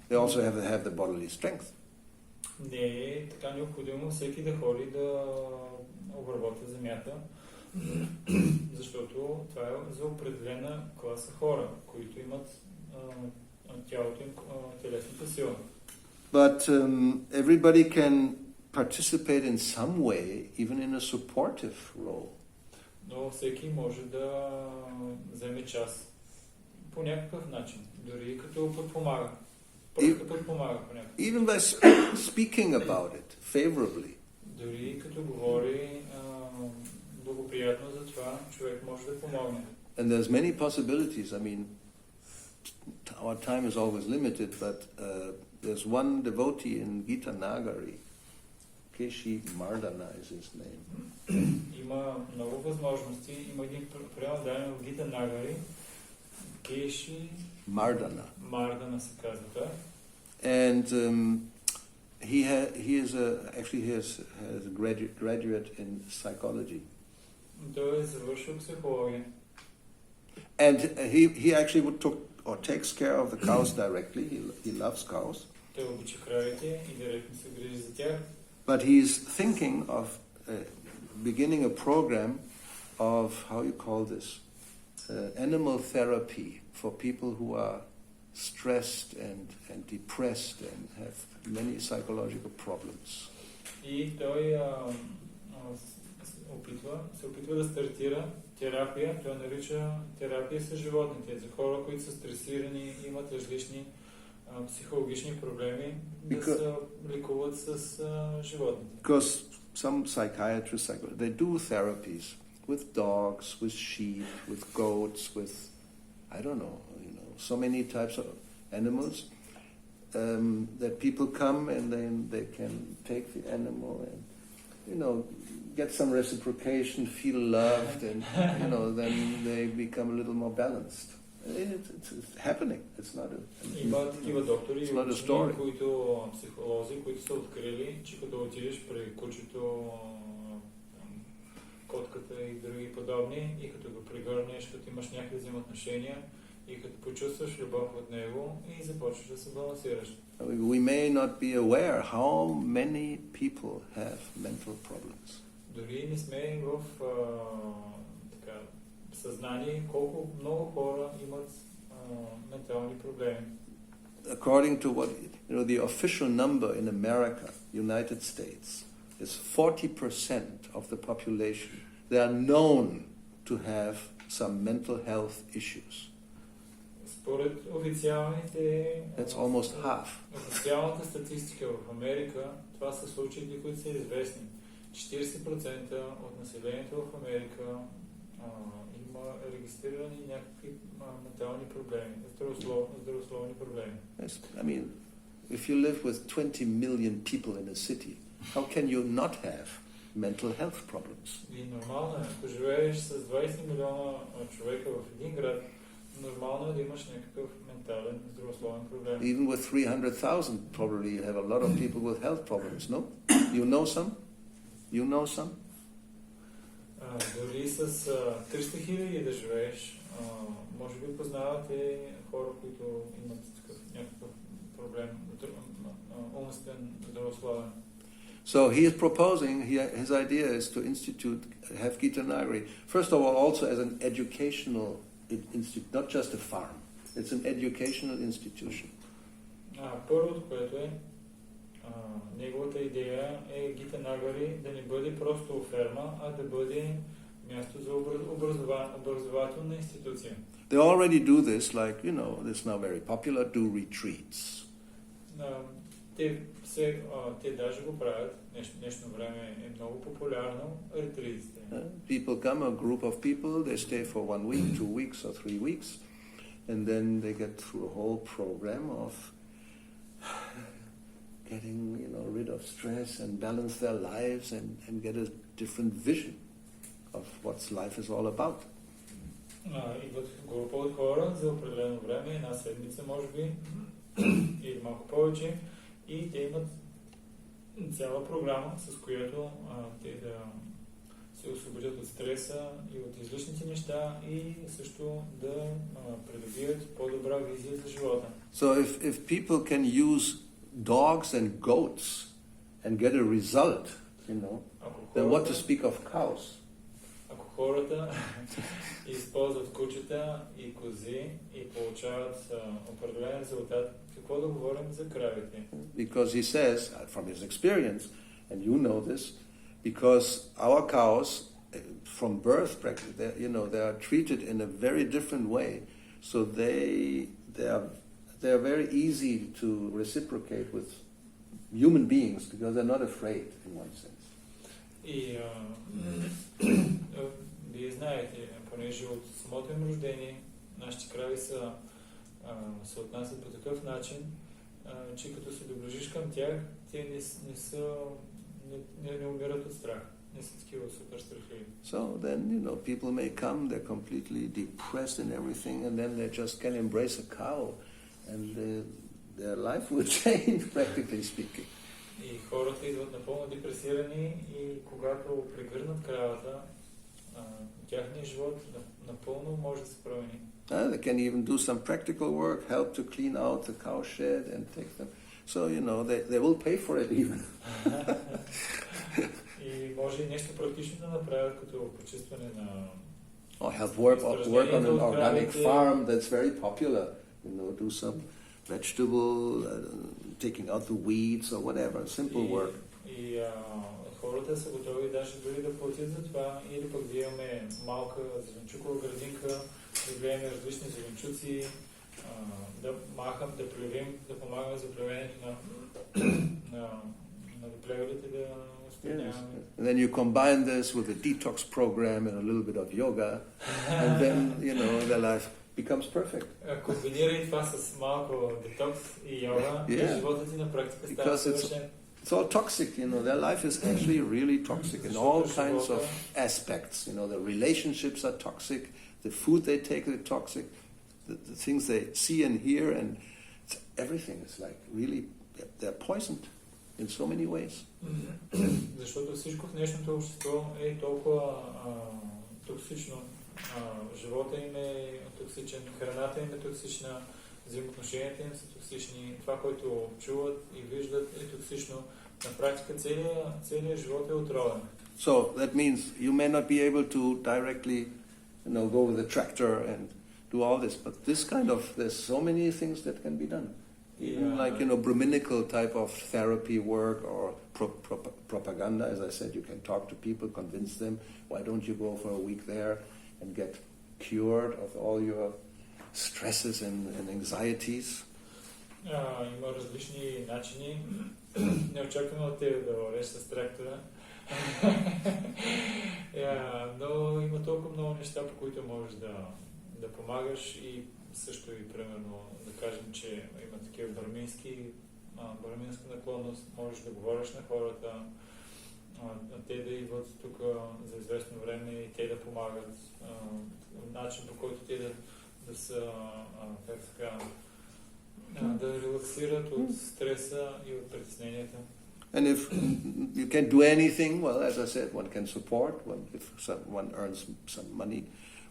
They also have to have the bodily strength. Не е така необходимо всеки да ходи да обработва земята, защото това е за определена класа хора, които имат тялото им, телесната сила. But everybody can participate in some way, even in a supportive role. Но всеки може да вземе част по някакъв начин, дори като подпомага. Просто подпомага по някакъв начин. Even by speaking about it favorably. Дори като говори благоприятно за това, човек може да помогне. And there's many possibilities. I mean, our time is always limited, but there's one devotee in Gita Nagari, Keshi Mardana is his name. Има много възможности. Има един преданен в Гита Нагари, Кеши Мардана се казва той. And he has a graduate in psychology. Той е завършил психология. And he actually takes care of the cows directly. He loves cows. Той обича кравите и директно се грижи за тях. But he's thinking of beginning a program of, how you call this, animal therapy for people who are stressed and depressed and have many psychological problems. И той се опитва да стартира терапия, той нарича терапия с животните, за хора, които са стресирани, имат различни психологични проблеми, да се лекуват с животните. Because some psychiatrists, they do therapies with dogs, with sheep, with goats, with, I don't know, so many types of animals that people come and then they can take the animal and, get some reciprocation, feel loved, and, then they become a little more balanced. It's happening. It's not Има такива доктори и учени, психолози, които са открили, че като отидеш при кучето, котката и други подобни, и като го пригърнеш, като имаш някакви взаимоотношения, и като почувстваш любов от него, и започваш да се балансираш. We may not be aware how many people have mental problems. Дори не сме в съзнание колко много хора имат ментални проблеми. According to what, the official number in America, United States, is 40% of the population they are known to have some mental health issues. Според официалните... That's almost half. Официалната статистика в Америка, това са случаите, които са известни. 40% от населението в Америка има регистрирани някакви ментални проблеми, здравословни проблеми. Yes, I mean, if you live with 20 million people in a city, how can you not have mental health problems? И нормално е, ако живееш с 20 милиона човека в един град, нормално е да имаш някакъв ментален здравословен проблем. Even with 300,000, probably you have a lot of people with health problems, no? You know some? You know some? Дори с 300 хиляди да живееш, може би познавате хора, които имат някакъв проблем, умствен, здравословен. So he is proposing, his idea is to have Gita Nagari, first of all, also as an educational institute, not just a farm. It's an educational institution. Първото, което е, неговата идея е Гита Нагари да не бъде просто ферма, а да бъде място за образователна институция. They already do this, like, you know, it's now very popular, do retreats. Те даже го правят, днешно време е много популярно, ретритите. People come, a group of people, they stay for 1 week, 2 weeks or 3 weeks, and then they get through a whole program of getting, you know, rid of stress and balance their lives and get a different vision of what life is all about. Идват група от хора за определено време, една седмица може би, или малко повече, и те имат цяла програма, с която те да се освободят от стреса и от излишните неща и също да придобият по-добра визия за живота. So if people can use dogs and goats and get a result, you know, then what to speak of cows? Ако хората използват кучета и кози и получават определен резултат, какво да говорим за кравите? Because he says, from his experience, and you know this, because our cows, from birth, practically, they are treated in a very different way. So they are very easy to reciprocate with human beings because they're not afraid in one sense. И вие знаете, понеже от самото им рождение нашите крави се отнасят по такъв начин, че като се доближиш към тях, те не умират от страх. Не са такива супер страхливи. So then, you know, people may come, they're completely depressed and everything, and then they just can embrace a cow, and their life will change, practically speaking. И хората идват напълно депресирани и когато прегърнат кравата, тяхният живот напълно може да се промени. They can even do some practical work, help to clean out the cow shed and take them. So, you know, they will pay for it even. И може и нещо практично да направят, като почистване на... Or help work on an organic farm that's very popular. You know, do some vegetable, taking out the weeds or whatever, simple work. И хората са готови даже дори да платят за това, или пък да имаме малка зеленчукова градинка, да гледаме различни зеленчуци, да махам, да плевим, да помагаме за плевенето на доплевалите да успяваме. And then you combine this with a detox program and a little bit of yoga, and then, you know, their life becomes perfect. Комбинирай това с малко детокс и йога, и живота ти на практика става съвършен. It's all toxic, you know, their life is actually really toxic in all kinds of aspects. You know, the relationships are toxic, the food they take is toxic, the things they see and hear, and everything is like really, they're poisoned in so many ways. Защото всичко в днешното общество е толкова токсично. Живота им е токсичен, храната им е токсична, взаимоотношенията им са токсични, това, което чуват и виждат е токсично. На практика целият живот е отровен. So that means you may not be able to directly, you know, go with a tractor and do all this, but this kind of, there's so many things that can be done. like, Brahminical type of therapy work or propaganda. As I said, you can talk to people, convince them, why don't you go for a week there and get cured of all your stresses and anxieties? Има различни начини. Не очакваме от тебе да вървеш с трактора. Но има толкова много неща, по които можеш да помагаш и също и примерно да кажем, че има такива браминска наклонност, можеш да говориш на хората, те да идват тук за известно време и те да помагат. Начин, по който те да са, да релаксират от стреса и от притесненията. And if you can't do anything, well, as I said, one can support. If someone earns some money,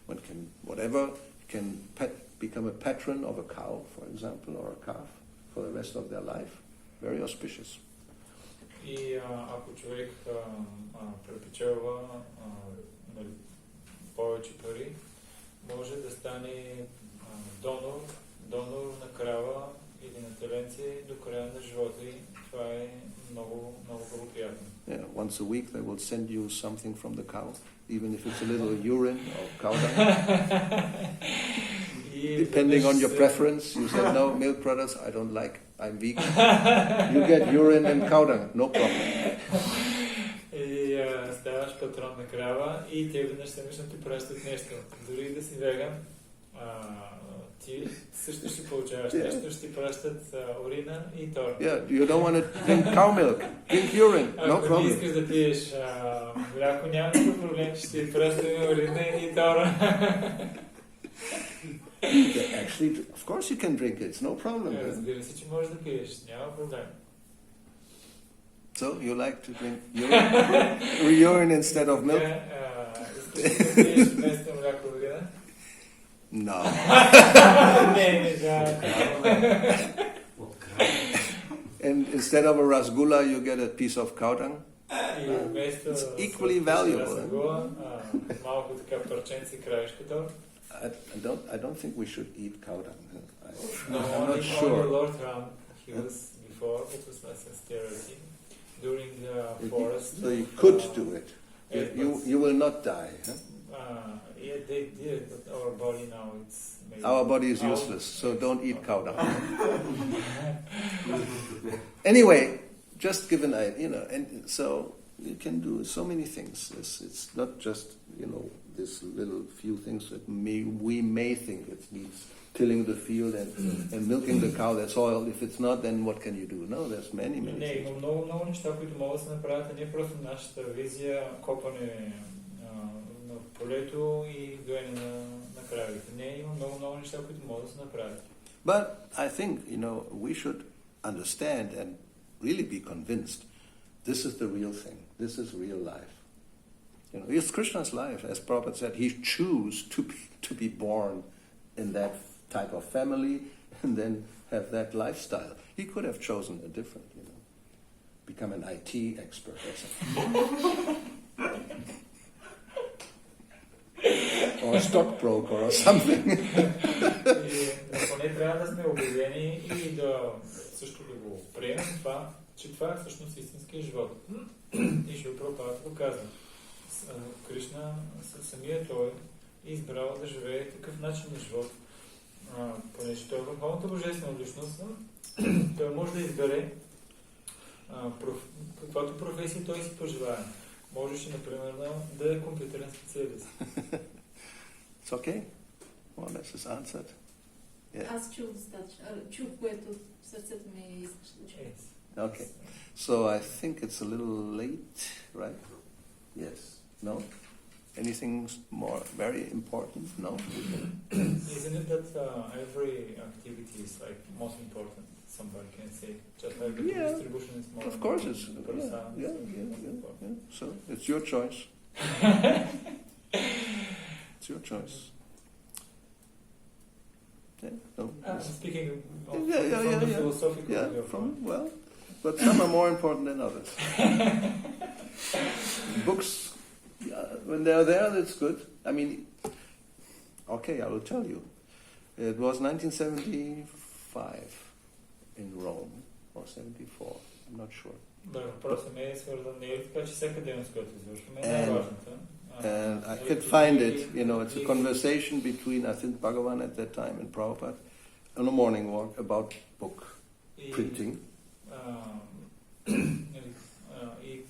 one can, whatever, can become a patron of a cow, for example, or a calf for the rest of their life. Very auspicious. И ако човек препечелва повече пари, може да стане донор на крава или на теленце до края на живота и това е много, много благоприятно. Yeah, once a week they will send you something from the cow, even if it's a little urine or cow dung. Depending on your preference, you say, no, milk products, I don't like, I'm vegan. You get urine and cow dung, no problem. И ставаш патрон на крава и те веднъж седмично ти пращат нещо. Дори да си веган, ти също ще получаваш нещо, ще ти пращат урина и тор. Yeah, you don't want to drink cow milk, drink urine, no Ако не problem. искаш да пиеш мляко, няма никакъв проблем, ще ти пращаме урина и тора. Actually, of course you can drink it, it's no problem. Разбира се, че можеш да пиеш, няма проблем. So, you like to drink urine instead of milk? Искаш да пиеш вместо мляко урина? No. Не, And instead of a rasgulla, you get a piece of cow dung? It's equally valuable. Малко така парченци краешко тор. I don't think we should eat cow dung. I'm not sure. Lord Ram, he was before, it was less austerity. During the forest. So you could do it. You will not die. Huh? Yeah, they did, but our body now it's maybe Our body is useless, so don't eat cow dung. Anyway, just give an idea, and so you can do so many things. It's not just, this little few things that we may think it needs tilling the field and milking the cow, that's all. If it's not, then what can you do? No, there's many Не, things. има много неща, които могат да се направят, а не просто нашата визия, копане на полето и доене на кравите. Не, има много неща, които могат да се направят. But I think, we should understand and really be convinced this is the real thing. This is real life. It's Krishna's life. As Prabhupada said, he chose to be born in that type of family and then have that lifestyle. He could have chosen a different, become an IT expert or something. Or a stockbroker or something. Поне трябва да сме убедени и да също да го приемем това, че това е всъщност истинския живот. И Шрила Прабхупада го казва. Кришна, самия той, е избрал да живее такъв начин на живот. Понеже той е върховната божествена личност, той може да избере каквато професия той си пожелае. Можеш, например, да е компютърен специалист. It's okay. More or less is answered. Yeah. Аз чух достатъчно. Чух, което сърцето ми искаше да чуя. Okay. So I think it's a little late, right? Yes. No? Anything more very important? No? Isn't it that every activity is like most important? Somebody can say, just like the distribution is more. Of course it's yeah. So it's your choice. It's your choice. Yeah. No. Speaking of from the philosophical view. But some are more important than others. Books, when they're there, that's good. I mean, okay, I will tell you. It was 1975. in Rome, or 74, I'm not sure. Да, въпросът ми е свързан, не е така, че всяка дейност, която извършваме, е най-важната. And I could find it, it's a conversation between, I think, Bhagavan at that time and Prabhupada on a morning walk about book printing. И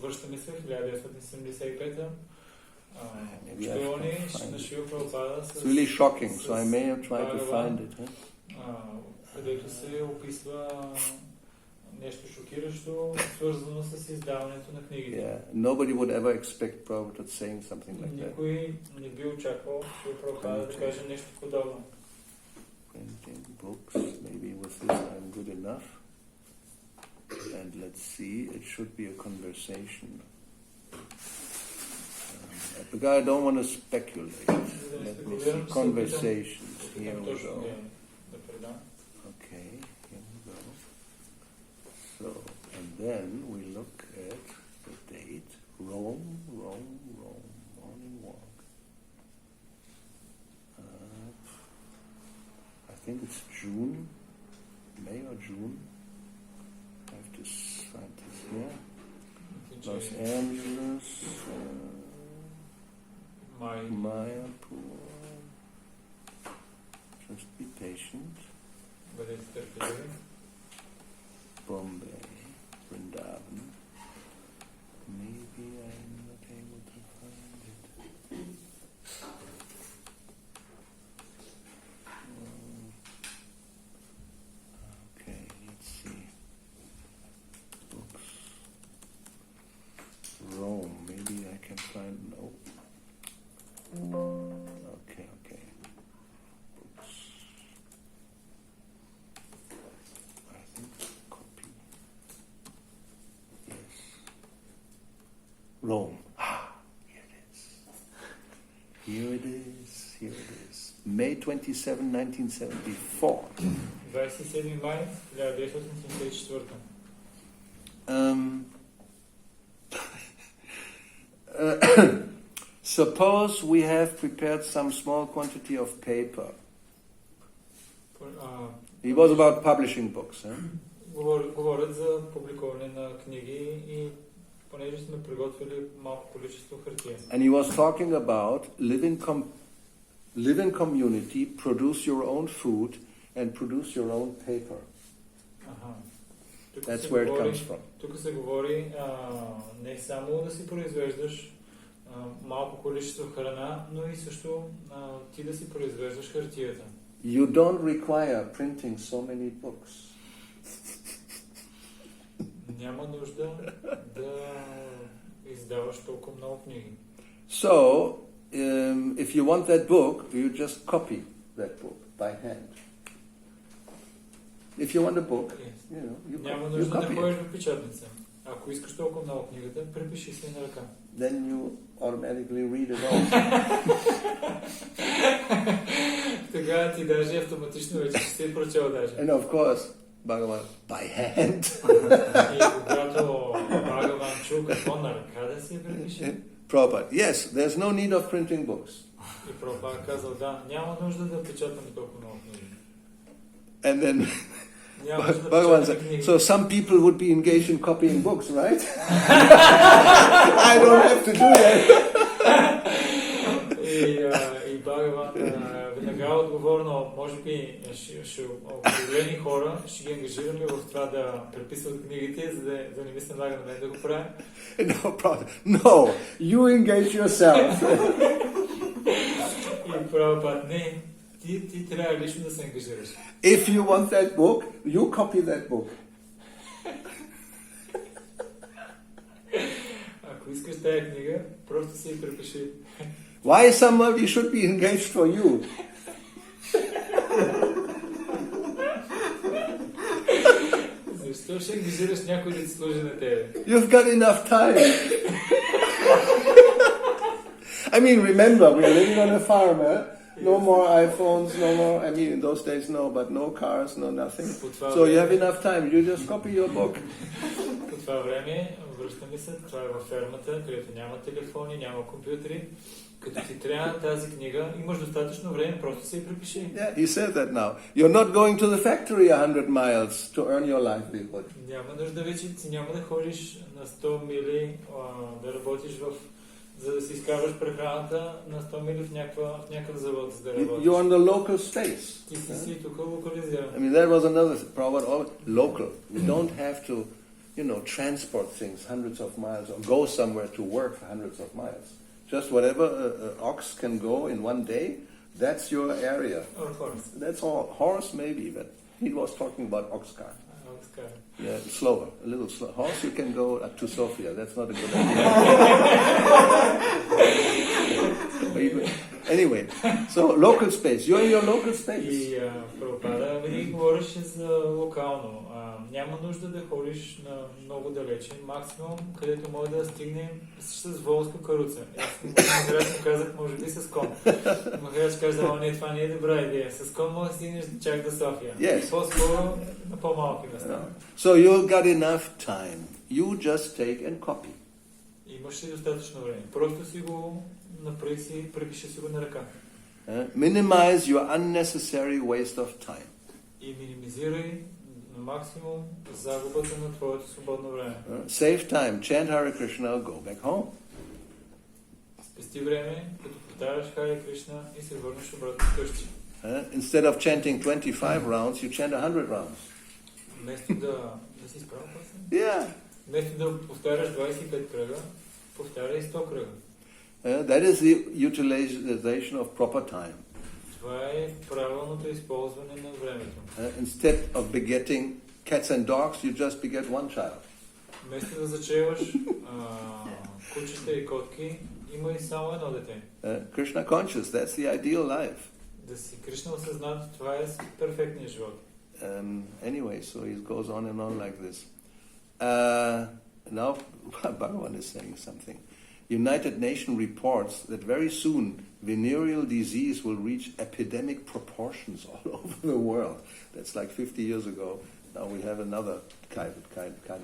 връщаме се в 1975-та. Учителни на Шрила Прабхупада с... It's really shocking, so I may have tried to find it. Където се описва нещо шокиращо, свързано с издаването на книгите. Yeah, nobody would ever expect Prabhupada saying something like that. Никой не би очаквал Шрила Прабхупада да каже нещо подобно. Printing books, maybe with this I'm good enough. And let's see, it should be a conversation. Because I don't want to speculate. Let me see, conversations. Here we go. Okay, here we go. So, and then we look at the date. Rome, morning walk. I think it's June, May or June. I have to find this here. Los Angeles, Mayapur. Just be patient. Bombay, Vrindavan. Maybe I'm not able to find it. Okay, let's see. Books. Rome, maybe I can find, no. Okay. Books. I think copy. Yes. Rome. Here it is. May 27, 1974. 27 май 1974. Suppose we have prepared some small quantity of paper. It was about publishing books. Говорят за публикуване на книги и понеже сме приготвили малко количество хартия. And he was talking about live in community, produce your own food, and produce your own paper. That's where it comes from. Тук се говори не само да си произвеждаш малко количество храна, но и също ти да си произвеждаш хартията. You don't require printing so many books. Няма нужда да издаваш толкова много книги. So, if you want that book, you just copy that book by hand. If you want a book, you Няма you нужда да copy ходиш it. в печатница. Ако искаш толкова много книгата, препиши си на ръка. Then you automatically read it all. Тогава ти даже автоматично вече ще си прочел даже. And of course, Bhagavan, by hand. И когато Бхагаван чу какво на ръка да си препише. Prabhupada, yes, there's no need of printing books. И Прабхупада казал, да, няма нужда да печатаме толкова много книги. And then Няма нужда да Bhagavan печатаме said, книги. so some people would be engaged in copying books, right? I don't have to do that. И Бхагаван веднага отговорно, може би определени хора ще ги ангажираме в това да преписват книгите, за да не ми се налага на мен да го правя. No problem. No, you engage yourself. И Прабхупада, не, ти трябва лично да се ангажираш. If you want that book, you copy that book. Ако искаш тая книга, просто си я препиши. Why somebody should be engaged for you? Защо ще ангажираш някой да ти служи на тебе? You've got enough time. I mean, remember, we are living on a farm, eh? No more iPhones, no more, I mean, in those days, no, but no cars, no nothing. So you have enough time. You just copy your book. По това време, връщаме се, това е във фермата, където няма телефони, няма компютри. Като ти трябва тази книга, имаш достатъчно време, просто се и препиши. Yeah, he said that now. You're not going to the factory 100 miles to earn your livelihood. Няма нужда вече, ти няма да ходиш на 100 мили, да работиш за да си изкарваш прехраната на 100 мили в някакъв завод, за да работиш. You're on the local space. Ти си тук локализиран. I mean, that was another problem. Local. You don't have to, transport things hundreds of miles or go somewhere to work for hundreds of miles. Just whatever an ox can go in one day, that's your area. Or horse. That's all. Horse maybe, but he was talking about ox car. Yeah, slower, a little slower. Horse, you can go up to Sofia. That's not a good idea. Anyway, so local space. You're in your local space. И Прабхупада винаги говореше за локално. Няма нужда да ходиш на много далече. Максимум, където може да стигнем с волска каруца. Махарадж му казах, може би с кон. Махарадж каза, не, това не е добра идея. С кон може да стигнеш чак до София. Yes. По-скоро на по-малки места. So you've got enough time. You just take and copy. Имаш ли достатъчно време? Просто си го направи си, препиши си го на ръка. Minimize your unnecessary waste of time. И минимизирай на максимум загубата на твоето свободно време. Save time. Chant Hare Krishna, go back home. Спести време, като повтаряш Харе Кришна и се върнеш обратно вкъщи. Instead of chanting 25 rounds, you chant 100 rounds. Вместо да си справя после. Yeah. Вместо да повтаряш 25 кръга, повтаряй 100 кръга. That is the utilization of proper time. Това е правилното използване на времето. Instead of begetting cats and dogs, you just beget one child. Вместо да зачеваш кучета и котки, има и само едно дете. Krishna conscious, that's the ideal life. Да си Кришна осъзнат, това е перфектният живот. Anyway, so he goes on and on like this. Now, Bhagavan is saying something. United Nations reports that very soon venereal disease will reach epidemic proportions all over the world. That's like 50 years ago. Now we have another kind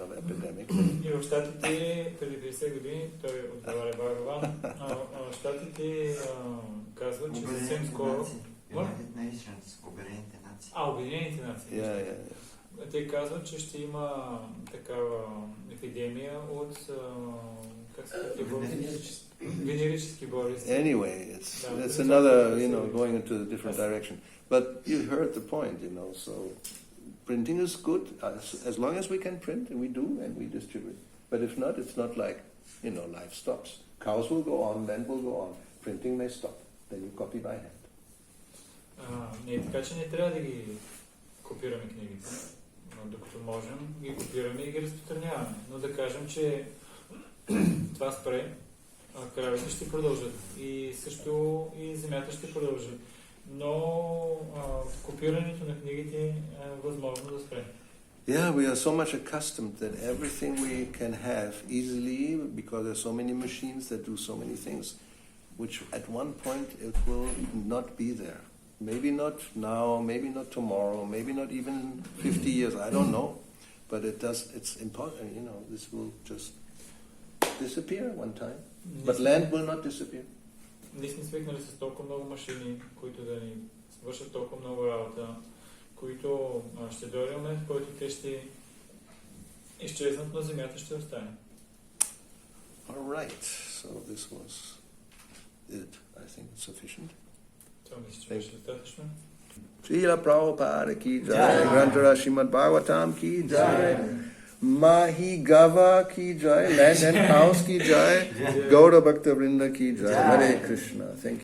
of epidemic. И в Щатите преди 50 години, той отговаря Бхагаван, Щатите казват, че съвсем скоро... United Nations, Обединените нации. Обединените нации. Yeah. Те казват, че ще има такава епидемия от венерически болести. Anyway, it's another, going into a different direction. But you heard the point, so printing is good as long as we can print, and we do, and we distribute. But if not, it's not like, life stops. Cows will go on, land will go on. Printing may stop. Then you copy by hand. Не е така, че не трябва да ги копираме книгите. Докато можем, ги копираме и ги разпространяваме. Но да кажем, че това спре, кравите ще продължат. И също и земята ще продължи. Но копирането на книгите е възможно да спре. Yeah, we are so much accustomed that everything we can have easily, because there are so many machines that do so many things, which at one point it will not be there. Maybe not now, maybe not tomorrow, maybe not even 50 years, I don't know. But it's important, this will just disappear one time. But land will not disappear. Ние сме свикнали с толкова много машини, които да ни свършат толкова много работа, които ще дойде момент, в който те ще изчезнат, но земята ще остане. Alright, so this was it. I think it's sufficient. Това мисля, че беше достатъчно. Srila Prabhupada ki jai, Grantara Srimad Bhagavatam ki jai, Mahi Gava ki jai, land and house ki jai, Gaura Bhakta Vrinda ki jai, Hare Krishna. Thank you.